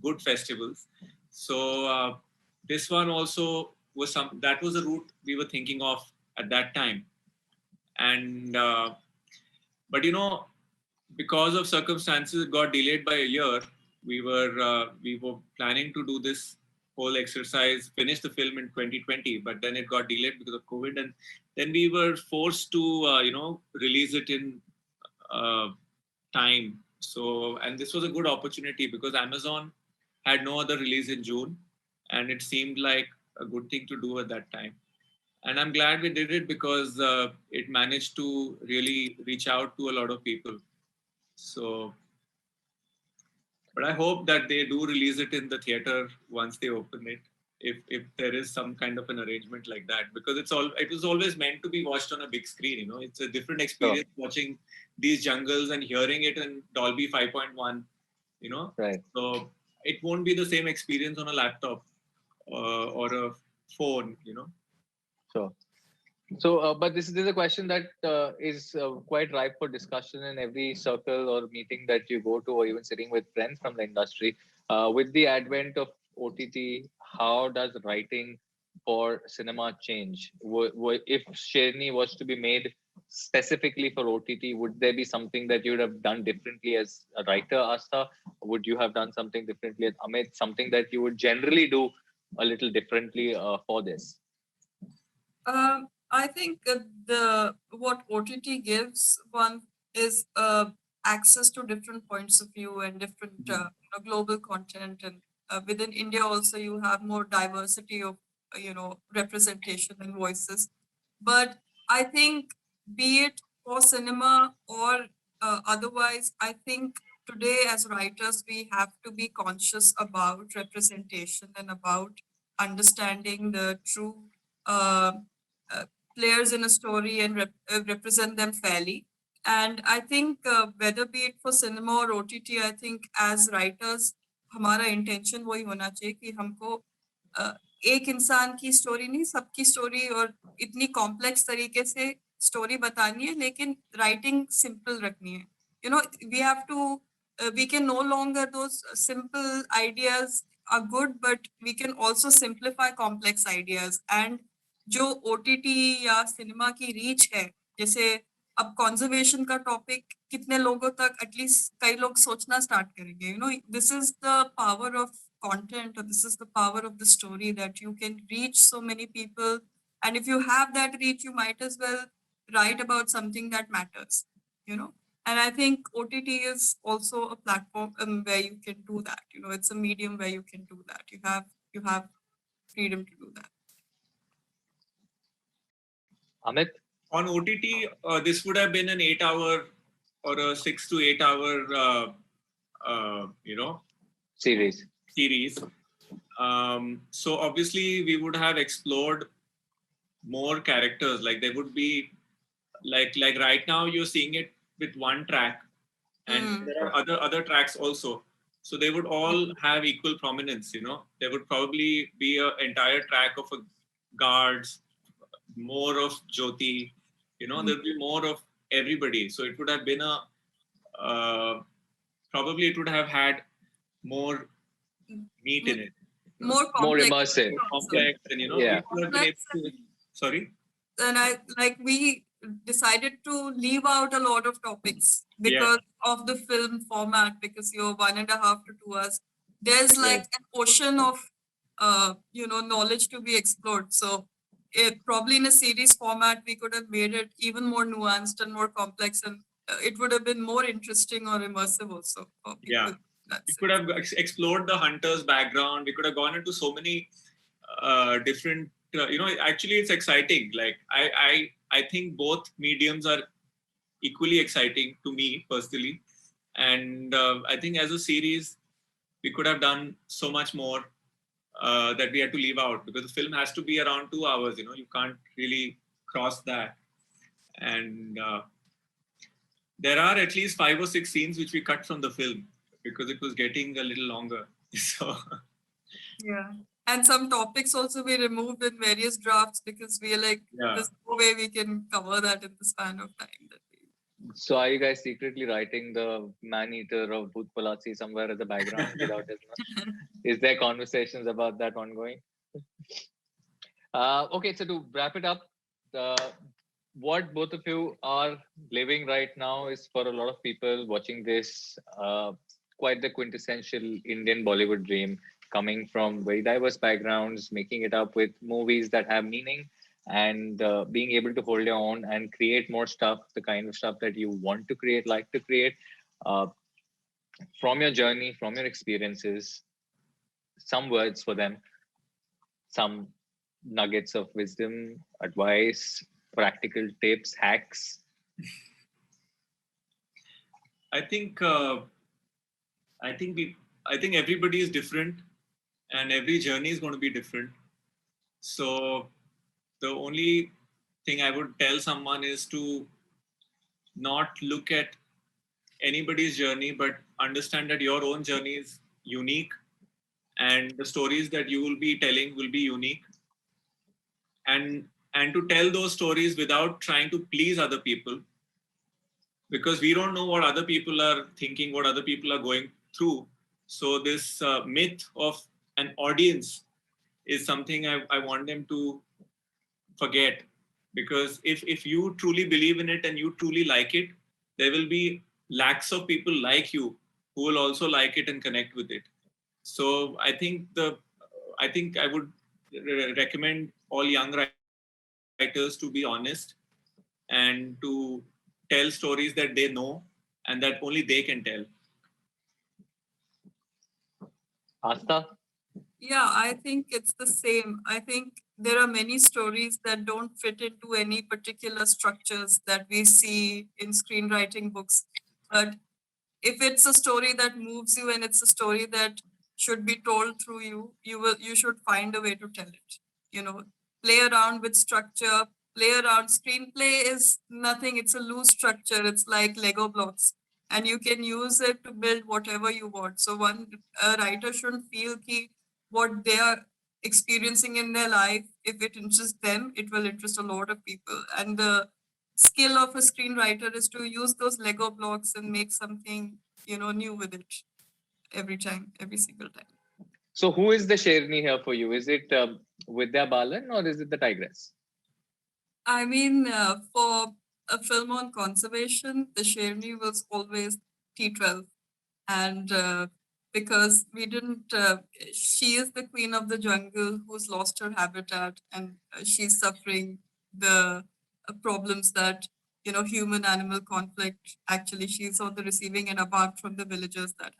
good festivals. So this one also was that was a route we were thinking of at that time. And but because of circumstances, it got delayed by a year. We were planning to do this whole exercise, finish the film in 2020, but then it got delayed because of COVID, and then we were forced to release it in time. So, and this was a good opportunity because Amazon had no other release in June, and it seemed like a good thing to do at that time. And I'm glad we did it because it managed to really reach out to a lot of people. So, but I hope that they do release it in the theater once they open it, if there is some kind of an arrangement like that, because it was always meant to be watched on a big screen. It's a different experience watching these jungles and hearing it in Dolby 5.1. Right. So it won't be the same experience on a laptop or a phone. Sure. So, but this is a question that is quite ripe for discussion in every circle or meeting that you go to, or even sitting with friends from the industry. With the advent of OTT, how does writing for cinema change? If Sherni was to be made specifically for OTT, would there be something that you would have done differently as a writer, Asta? Would you have done something differently as Amit? Something that you would generally do a little differently for this? I think what OTT gives one is access to different points of view and different global content, and within India also you have more diversity of representation and voices. But I think, be it for cinema or otherwise, I think today as writers we have to be conscious about representation and about understanding the true uh, uh, players in a story and represent them fairly. And I think whether be it for cinema or OTT, I think as writers, हमारा intention वही होना चाहिए कि हमको एक इंसान की story नहीं, सबकी स्टोरी और इतनी कॉम्प्लेक्स तरीके से स्टोरी बतानी है, लेकिन राइटिंग सिंपल रखनी है. We have to, we can no longer, those simple ideas are good, but we can also simplify complex ideas. And जो OTT या सिनेमा की रीच है, जैसे अब कंजर्वेशन का टॉपिक कितने लोगों तक एटलीस्ट कई लोग सोचना स्टार्ट करेंगे. This is the power of content, or this is the power of the story, that you can reach so many people, and if you have that reach you might as well write about something that matters. And I think OTT is also a platform where you can do that. It's a medium where you can do that. You have freedom to do that. Amit? On OTT, this would have been an 8-hour or a 6 to 8 hour Series. So obviously we would have explored more characters. Like there would be like right now you're seeing it with one track, and there are other tracks also. So they would all have equal prominence. There would probably be an entire track of guards, more of Jyoti. There'd be more of everybody. So it would have been probably it would have had more meat in it. More immersive. Complex and sorry? And we decided to leave out a lot of topics because of the film format, because you're 1.5 to 2 hours. There's like an ocean of knowledge to be explored. So probably in a series format we could have made it even more nuanced and more complex, and it would have been more interesting or immersive also for people. We could have explored the hunter's background. We could have gone into so many different. Actually, it's exciting. Like I think both mediums are equally exciting to me personally, and I think as a series, we could have done so much more that we had to leave out, because the film has to be around 2 hours. You can't really cross that, and there are at least 5 or 6 scenes which we cut from the film because it was getting a little longer. So Yeah. And some topics also we removed in various drafts because we are like, yeah. there's no way we can cover that in the span of time that we. So are you guys secretly writing the man-eater of Bhoot Palasi somewhere as a background without his name? Is there conversations about that ongoing? Okay, so to wrap it up, what both of you are living right now is, for a lot of people watching this, quite the quintessential Indian Bollywood dream, coming from very diverse backgrounds, making it up with movies that have meaning, and being able to hold your own and create more stuff, the kind of stuff that you want to create, like to create. From your journey, from your experiences, some words for them, some nuggets of wisdom, advice, practical tips, hacks. I think everybody is different, and every journey is going to be different. So the only thing I would tell someone is to not look at anybody's journey, but understand that your own journey is unique, and the stories that you will be telling will be unique. And to tell those stories without trying to please other people, because we don't know what other people are thinking, what other people are going through. So this myth of an audience is something I want them to forget, because if you truly believe in it and you truly like it, there will be lakhs of people like you who will also like it and connect with it. So I think I would recommend all young writers to be honest and to tell stories that they know and that only they can tell. Asta? Yeah, I think it's the same. I think there are many stories that don't fit into any particular structures that we see in screenwriting books. But if it's a story that moves you and it's a story that should be told through you, you should find a way to tell it. Play around with structure, play around. Screenplay is nothing, it's a loose structure. It's like Lego blocks, and you can use it to build whatever you want. So a writer shouldn't feel that what they are experiencing in their life, if it interests them, it will interest a lot of people. And the skill of a screenwriter is to use those Lego blocks and make something, new with it every single time. So who is the Sherni here for you? Is it Vidya Balan or is it the Tigress? I mean, for a film on conservation, the Sherni was always T12. And because we didn't, she is the queen of the jungle who's lost her habitat, and she's suffering the problems that, human animal conflict. Actually, she's on the receiving end apart from the villagers that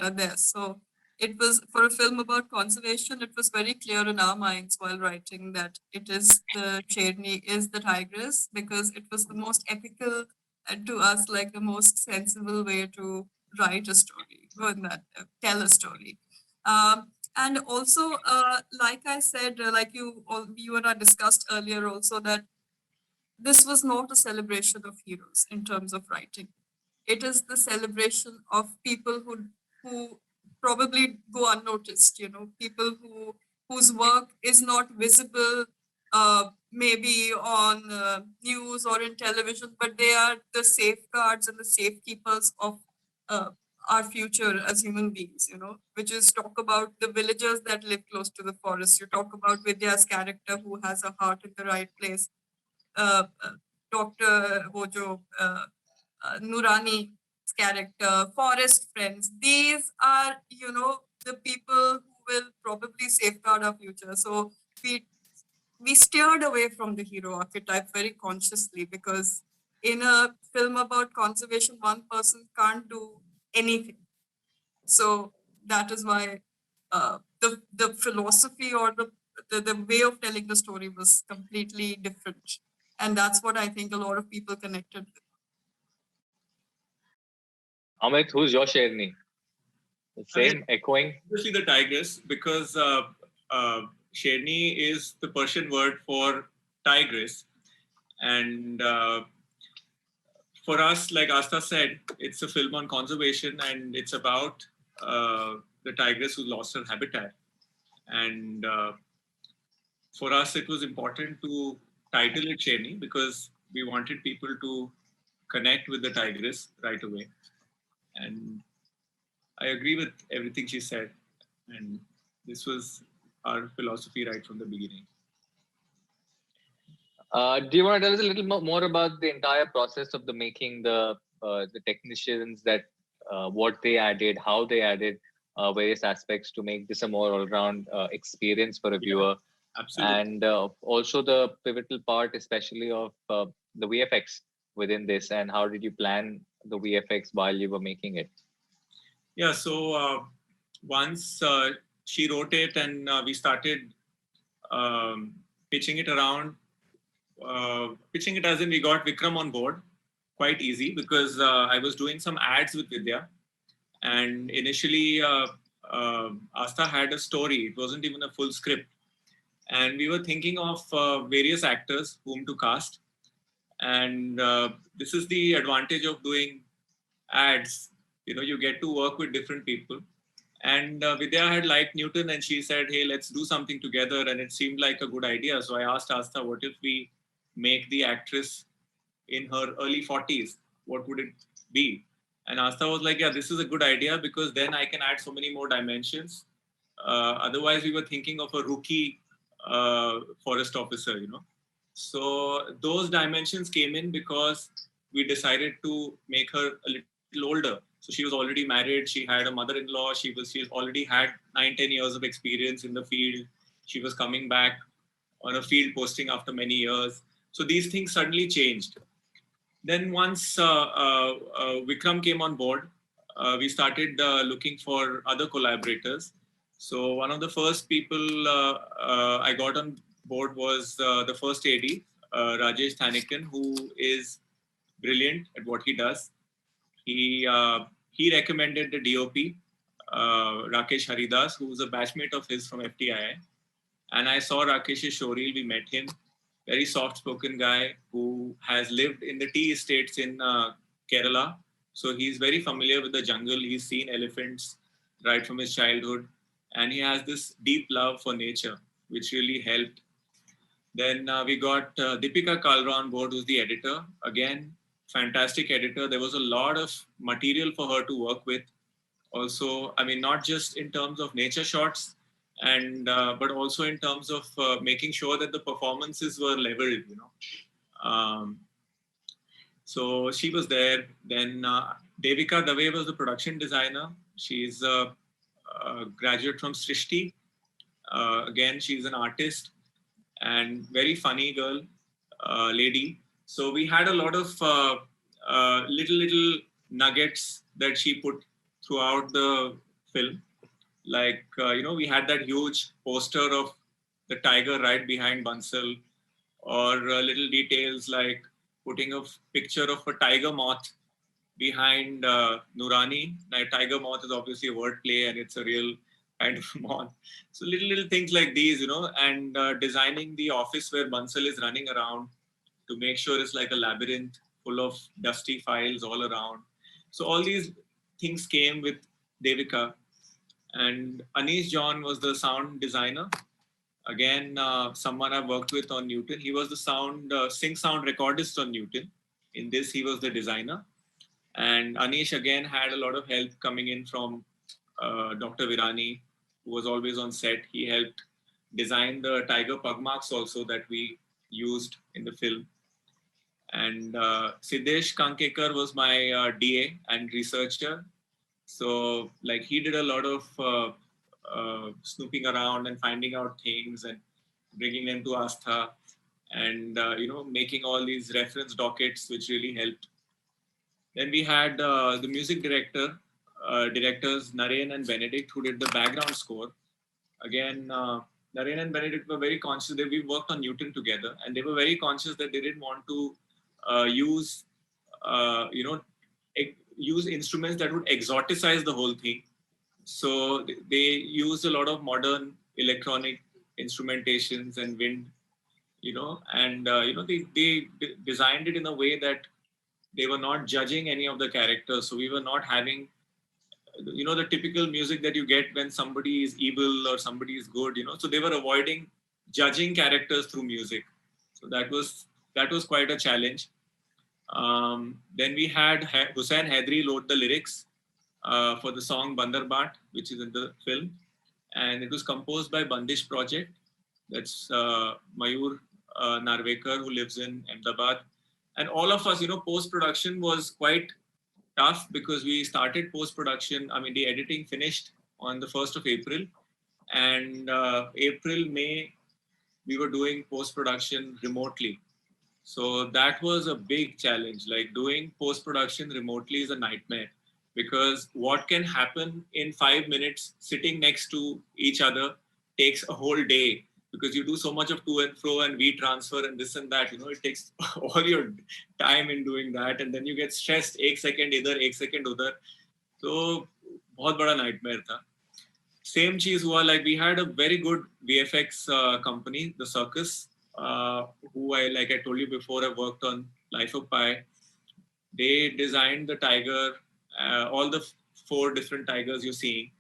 are there. So it was, for a film about conservation, it was very clear in our minds while writing that it is the Sherni is the tigress, because it was the most ethical and to us like the most sensible way to write a story, tell a story. And also, like I said, like you and I discussed earlier also, that this was not a celebration of heroes in terms of writing. It is the celebration of people who probably go unnoticed, people whose work is not visible, maybe on news or in television, but they are the safeguards and the safekeepers of our future as human beings, which is talk about the villagers that live close to the forest. You talk about Vidya's character who has a heart in the right place. Dr. Hojo, Nurani's character, forest friends. These are, the people who will probably safeguard our future. So we steered away from the hero archetype very consciously, because in a film about conservation, one person can't do anything. So that is why the philosophy or the way of telling the story was completely different. And that's what I think a lot of people connected with. Amit, who's your Sherni? The same, echoing. Obviously the tigress, because Sherni is the Persian word for tigress. And for us, like Asta said, it's a film on conservation, and it's about the tigress who lost her habitat. And for us, it was important to title it Sherni because we wanted people to connect with the tigress right away. And I agree with everything she said. And this was our philosophy right from the beginning. Do you want to tell us a little more about the entire process of the making, the technicians, that what they added, how they added various aspects to make this a more all-round experience for a viewer, Absolutely. and also the pivotal part, especially of the VFX within this, and how did you plan the VFX while you were making it? Yeah, so once she wrote it and we started pitching it around, pitching it as in we got Vikram on board quite easy because I was doing some ads with Vidya. And initially, Asta had a story. It wasn't even a full script. And we were thinking of various actors whom to cast. And this is the advantage of doing ads. You know, you get to work with different people. And Vidya had liked Newton and she said, hey, let's do something together. And it seemed like a good idea. So I asked Asta, what if we make the actress in her early 40s? What would it be? And Asta was like, yeah, this is a good idea because then I can add so many more dimensions. Otherwise, we were thinking of a rookie forest officer, you know. So those dimensions came in because we decided to make her a little older. So she was already married. She had a mother-in-law. She already had 9-10 years of experience in the field. She was coming back on a field posting after many years. So these things suddenly changed. Then once Vikram came on board, we started looking for other collaborators. So one of the first people I got on board was the first AD, Rajesh Thanikan, who is brilliant at what he does. He recommended the DOP, Rakesh Haridas, who was a batchmate of his from FTII. And I saw Rakesh's showreel, we met him. Very soft-spoken guy who has lived in the tea estates in Kerala. So he's very familiar with the jungle. He's seen elephants right from his childhood. And he has this deep love for nature, which really helped. Then we got Deepika Kalra on board, who's the editor. Again, fantastic editor. There was a lot of material for her to work with. Also, I mean, not just in terms of nature shots, and but also in terms of making sure that the performances were leveled, you know. So she was there. Then Devika Dave was the production designer. She's a graduate from Srishti. Again, she's an artist and very funny girl, lady. So we had a lot of little nuggets that she put throughout the film. Like, you know, we had that huge poster of the tiger right behind Bansal, or little details like putting a picture of a tiger moth behind Nurani. Now, tiger moth is obviously a wordplay and it's a real kind of moth. So little things like these, you know, and designing the office where Bansal is running around to make sure it's like a labyrinth full of dusty files all around. So all these things came with Devika. And Anish John was the sound designer. Again, someone I've worked with on Newton. He was the sync sound recordist on Newton. In this, he was the designer. And Anish again had a lot of help coming in from Dr. Virani, who was always on set. He helped design the tiger pug marks also that we used in the film. And Siddesh Kankekar was my DA and researcher. So like he did a lot of snooping around and finding out things and bringing them to Astha and, you know, making all these reference dockets, which really helped. Then we had the music director, directors Naren and Benedict, who did the background score. Again, Naren and Benedict were very conscious. We worked on Newton together, and they were very conscious that they didn't want to use, use instruments that would exoticize the whole thing. So they used a lot of modern electronic instrumentations and wind, and they designed it in a way that they were not judging any of the characters. So we were not having, the typical music that you get when somebody is evil or somebody is good, So they were avoiding judging characters through music. So that was quite a challenge. Then we had Hussain Haidari wrote the lyrics for the song Bandarbat, which is in the film. And it was composed by Bandish Project. That's Mayur Narvekar, who lives in Ahmedabad. And all of us, post-production was quite tough because we started post-production. I mean, the editing finished on the 1st of April. And April, May, we were doing post-production remotely. So that was a big challenge. Like doing post-production remotely is a nightmare because what can happen in 5 minutes sitting next to each other takes a whole day because you do so much of to and fro and WeTransfer and this and that, it takes all your time in doing that. And then you get stressed, 1 second idhar, 1 second udhar. So, bahut bada nightmare tha. Same cheese hua, like we had a very good VFX company, The Circus, who like I told you before, I worked on Life of Pi. They designed the tiger, all the 4 different tigers you're seeing.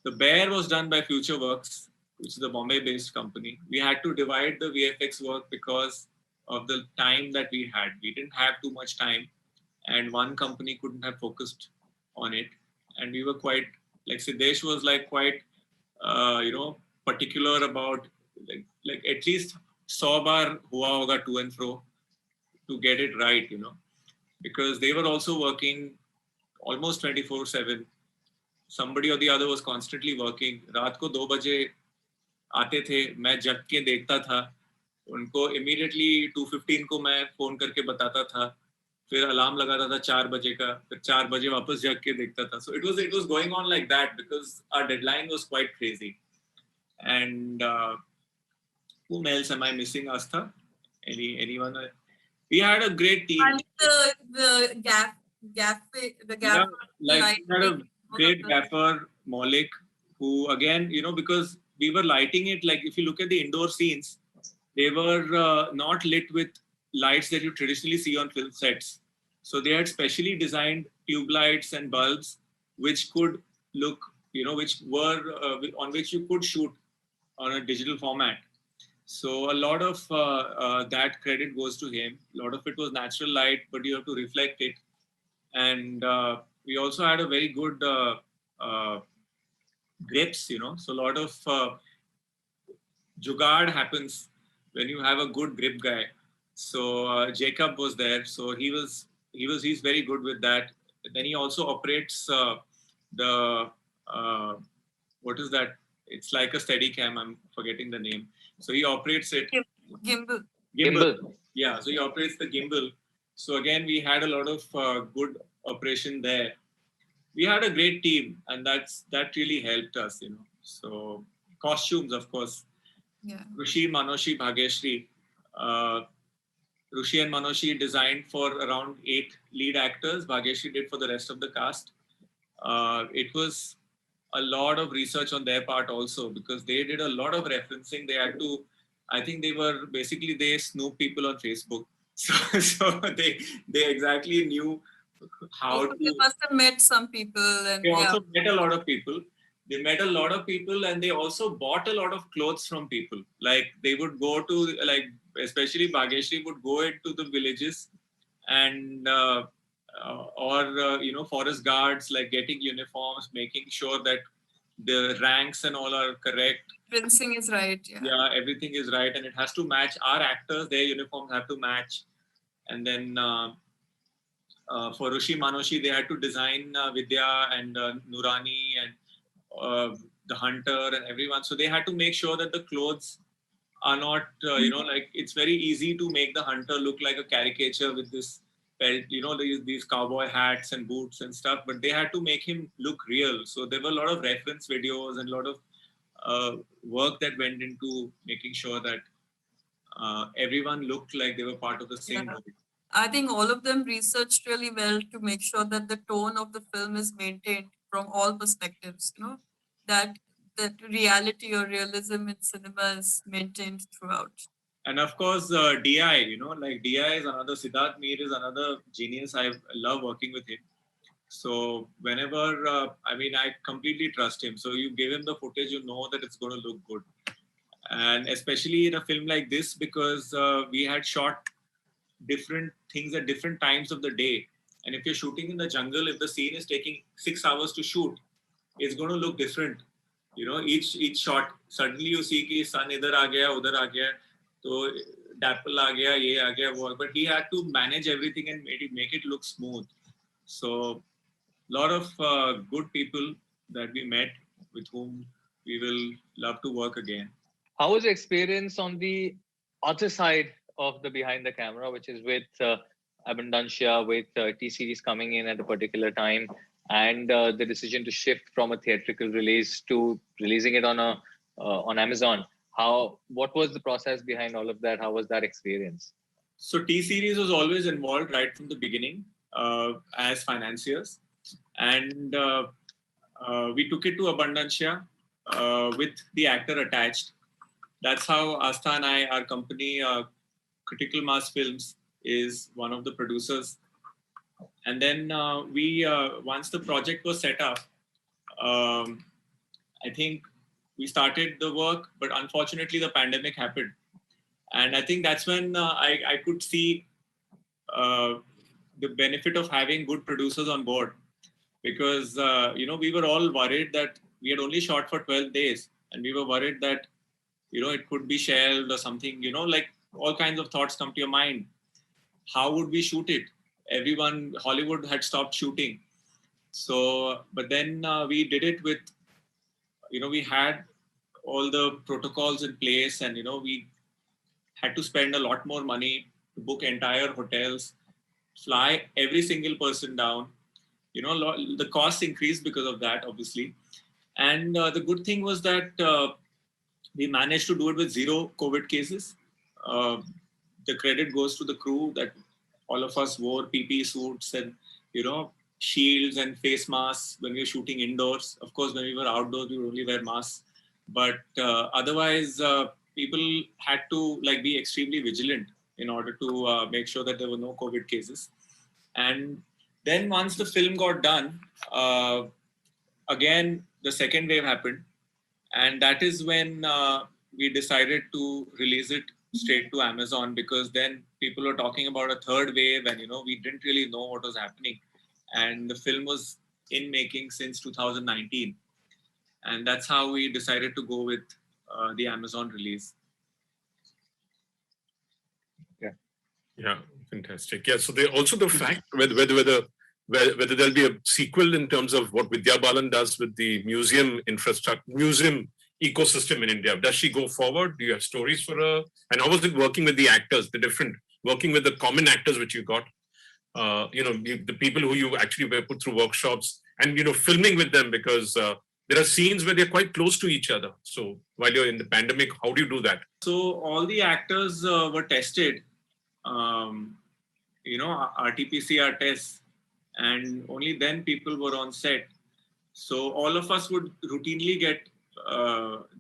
The bear was done by Future Works, which is a Bombay-based company. We had to divide the VFX work because of the time that we had. We didn't have too much time, and one company couldn't have focused on it. And we were quite, like Siddesh was like quite, particular about like at least 100 baar hua hoga to and fro to get it right, because they were also working almost 24/7. Somebody or the other was constantly working. रात को 2 बजे आते थे, मैं जग के देखता था उनको. इमीडिएटली 2:15 को मैं फोन करके बताता था, फिर अलार्म लगाता था 4 बजे का, फिर 4 बजे वापस जग के देखता था. So it was going on like that because our deadline was quite crazy. And whom else am I missing, Astha? Anyone? We had a great team. And the gap. Yeah, like we had a great gaffer, Maulik, who again, because we were lighting it, like if you look at the indoor scenes, they were not lit with lights that you traditionally see on film sets. So they had specially designed tube lights and bulbs, which could look, which were, on which you could shoot on a digital format. So a lot of that credit goes to him. A lot of it was natural light, but you have to reflect it. And we also had a very good grips, So a lot of jugaad happens when you have a good grip guy. So Jacob was there. So he's very good with that. Then he also operates the what is that? It's like a Steadicam. I'm forgetting the name. So he operates it. Gimbal. Yeah. So he operates the gimbal. So again, we had a lot of good operation there. We had a great team, and that really helped us, So costumes, of course. Yeah. Rushi, Manoshi, Bhageshri. Rushi and Manoshi designed for around 8 lead actors. Bhageshri did for the rest of the cast. It was a lot of research on their part also because they did a lot of referencing. They had to, I think they snoop people on Facebook. So they exactly knew how to. They must have met some people. And they also met a lot of people. They met a lot of people and they also bought a lot of clothes from people. Like they would go to, like, especially Bhageshri would go into the villages and forest guards, like getting uniforms, making sure that the ranks and all are correct. Fencing is right. Yeah, everything is right. And it has to match our actors. Their uniforms have to match. And then for Rushi Manoshi, they had to design Vidya and Nurani and the hunter and everyone. So they had to make sure that the clothes are not, like it's very easy to make the hunter look like a caricature with this felt, these cowboy hats and boots and stuff, but they had to make him look real. So there were a lot of reference videos and a lot of work that went into making sure that everyone looked like they were part of the same Yeah. world. I think all of them researched really well to make sure that the tone of the film is maintained from all perspectives, that reality or realism in cinema is maintained throughout. And of course, DI, DI is another, Siddharth Meer is another genius. I love working with him. So whenever, I completely trust him. So you give him the footage, you know that it's going to look good. And especially in a film like this, because we had shot different things at different times of the day. And if you're shooting in the jungle, if the scene is taking 6 hours to shoot, it's going to look different. Each shot, suddenly you see कि sun idhar aa gaya, udhar aa gaya, तो dapple aa gaya, ye aa gaya, वो. But he had to manage everything and make it look smooth. So a lot of good people that we met with whom we will love to work again. How was the experience on the other side of the behind the camera, which is with Abundancia, with T-Series coming in at a particular time, and the decision to shift from a theatrical release to releasing it on Amazon? What was the process behind all of that? How was that experience? So T-Series was always involved right from the beginning as financiers, and we took it to Abundancia with the actor attached. That's how Astha and I, our company, Critical Mass Films, is one of the producers. And then we, once the project was set up, I think we started the work, but unfortunately the pandemic happened. And I think that's when I could see the benefit of having good producers on board. Because, we were all worried that we had only shot for 12 days. And we were worried that it could be shelved or something, like all kinds of thoughts come to your mind. How would we shoot it? Hollywood had stopped shooting. So, but then we did it with, we had all the protocols in place, and, we had to spend a lot more money to book entire hotels, fly every single person down. The costs increased because of that, obviously. And the good thing was that we managed to do it with 0 COVID cases. The credit goes to the crew that all of us wore PPE suits and, shields and face masks when we were shooting indoors. Of course, when we were outdoors, we would only wear masks. But otherwise, people had to be extremely vigilant in order to make sure that there were no COVID cases. And then once the film got done, again, the second wave happened. And that is when we decided to release it straight to Amazon, because then people were talking about a third wave and, we didn't really know what was happening. And the film was in making since 2019. And that's how we decided to go with the Amazon release. Yeah, fantastic. Yeah, so also the fact whether there'll be a sequel in terms of what Vidya Balan does with the museum infrastructure, museum ecosystem in India. Does she go forward? Do you have stories for her? And how was it working with the actors, working with the common actors which you got? The people who you actually were put through workshops and, filming with them, because there are scenes where they're quite close to each other. So while you're in the pandemic, how do you do that? So all the actors were tested, RT-PCR tests, and only then people were on set. So all of us would routinely get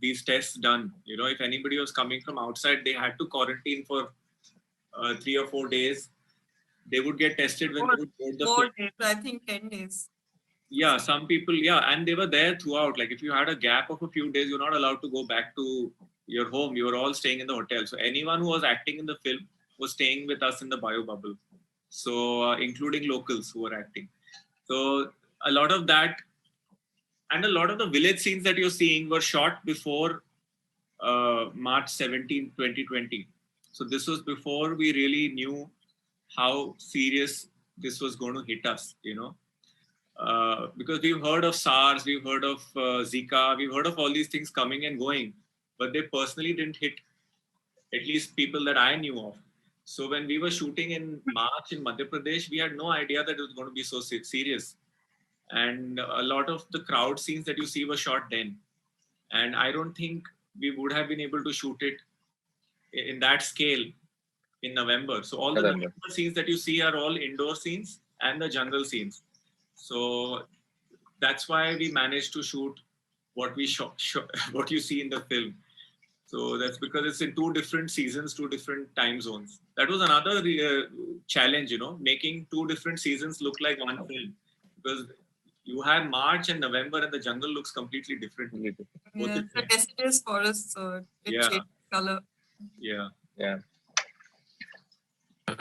these tests done. If anybody was coming from outside, they had to quarantine for 3 or 4 days. They would get tested when they would board the flight. 4 days, I think 10 days. Yeah, some people, and they were there throughout. Like if you had a gap of a few days, you're not allowed to go back to your home. You were all staying in the hotel. So anyone who was acting in the film was staying with us in the bio bubble. So including locals who were acting. So a lot of that, and a lot of the village scenes that you're seeing were shot before March 17, 2020. So this was before we really knew how serious this was going to hit us, because we've heard of SARS, we've heard of Zika, we've heard of all these things coming and going, but they personally didn't hit at least people that I knew of. So when we were shooting in March in Madhya Pradesh, we had no idea that it was going to be so serious. And a lot of the crowd scenes that you see were shot then. And I don't think we would have been able to shoot it in that scale in November. So all the November scenes that you see are all indoor scenes and the jungle scenes. So that's why we managed to shoot what we what you see in the film. So that's because it's in 2 different seasons, 2 different time zones. That was another challenge, you know, making 2 different seasons look like one film, because you have March and November and the jungle looks completely different. Yeah, the deciduous forest, so it changed color. Yeah.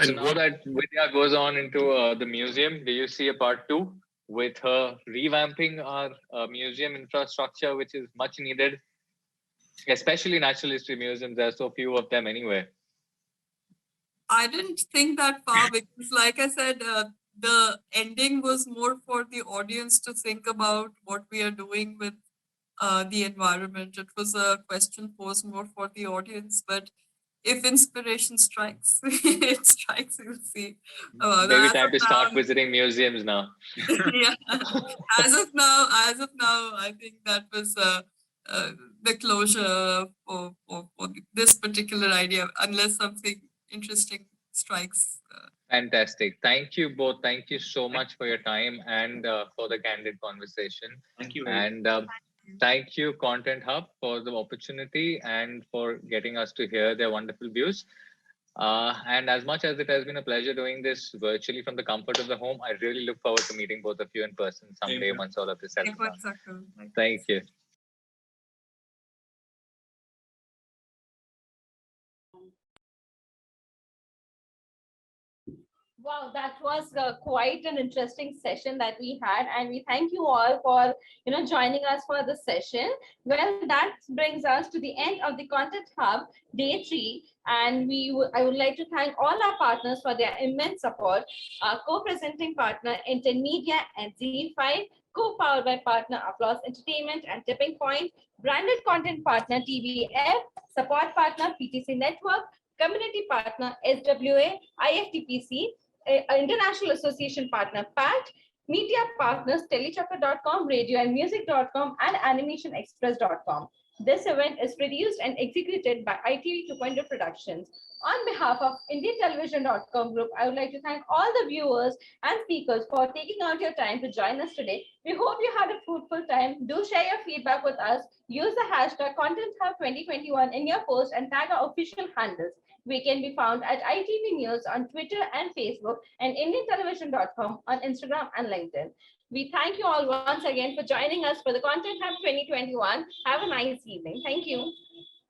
So now that Vidya goes on into the museum, do you see a part 2 with her revamping our museum infrastructure, which is much needed, especially natural history museums? There are so few of them anyway. I didn't think that far because, like I said, the ending was more for the audience to think about what we are doing with the environment. It was a question posed more for the audience, but if inspiration strikes, it strikes, you'll see. Maybe time to start visiting museums now. Yeah. As of now, I think that was the closure for this particular idea, unless something interesting strikes. Fantastic. Thank you both. Thank you so much for your time and for the candid conversation. Thank you. And thank you, Content Hub, for the opportunity and for getting us to hear their wonderful views. And as much as it has been a pleasure doing this virtually from the comfort of the home, I really look forward to meeting both of you in person someday once all of this settles down. Thank you. Wow, that was quite an interesting session that we had, and we thank you all for joining us for the session. Well, that brings us to the end of the Content Hub Day 3, and I would like to thank all our partners for their immense support. Our co-presenting partner Intermedia and Z5, co-powered by partner Applause Entertainment and Tipping Point, branded content partner TVF, support partner PTC Network, community partner SWA, IFTPC, international association partner PAT, media partners Telechakra.com, radio and music.com, and animationexpress.com. This event is produced and executed by ITV 2.0 Productions. On behalf of IndiaTelevision.com Group, I would like to thank all the viewers and speakers for taking out your time to join us today. We hope you had a fruitful time. Do share your feedback with us. Use the hashtag ContentHub2021 in your post and tag our official handles. We can be found at ITV News on Twitter and Facebook, and IndianTelevision.com on Instagram and LinkedIn. We thank you all once again for joining us for the Content Hub 2021. Have a nice evening. Thank you.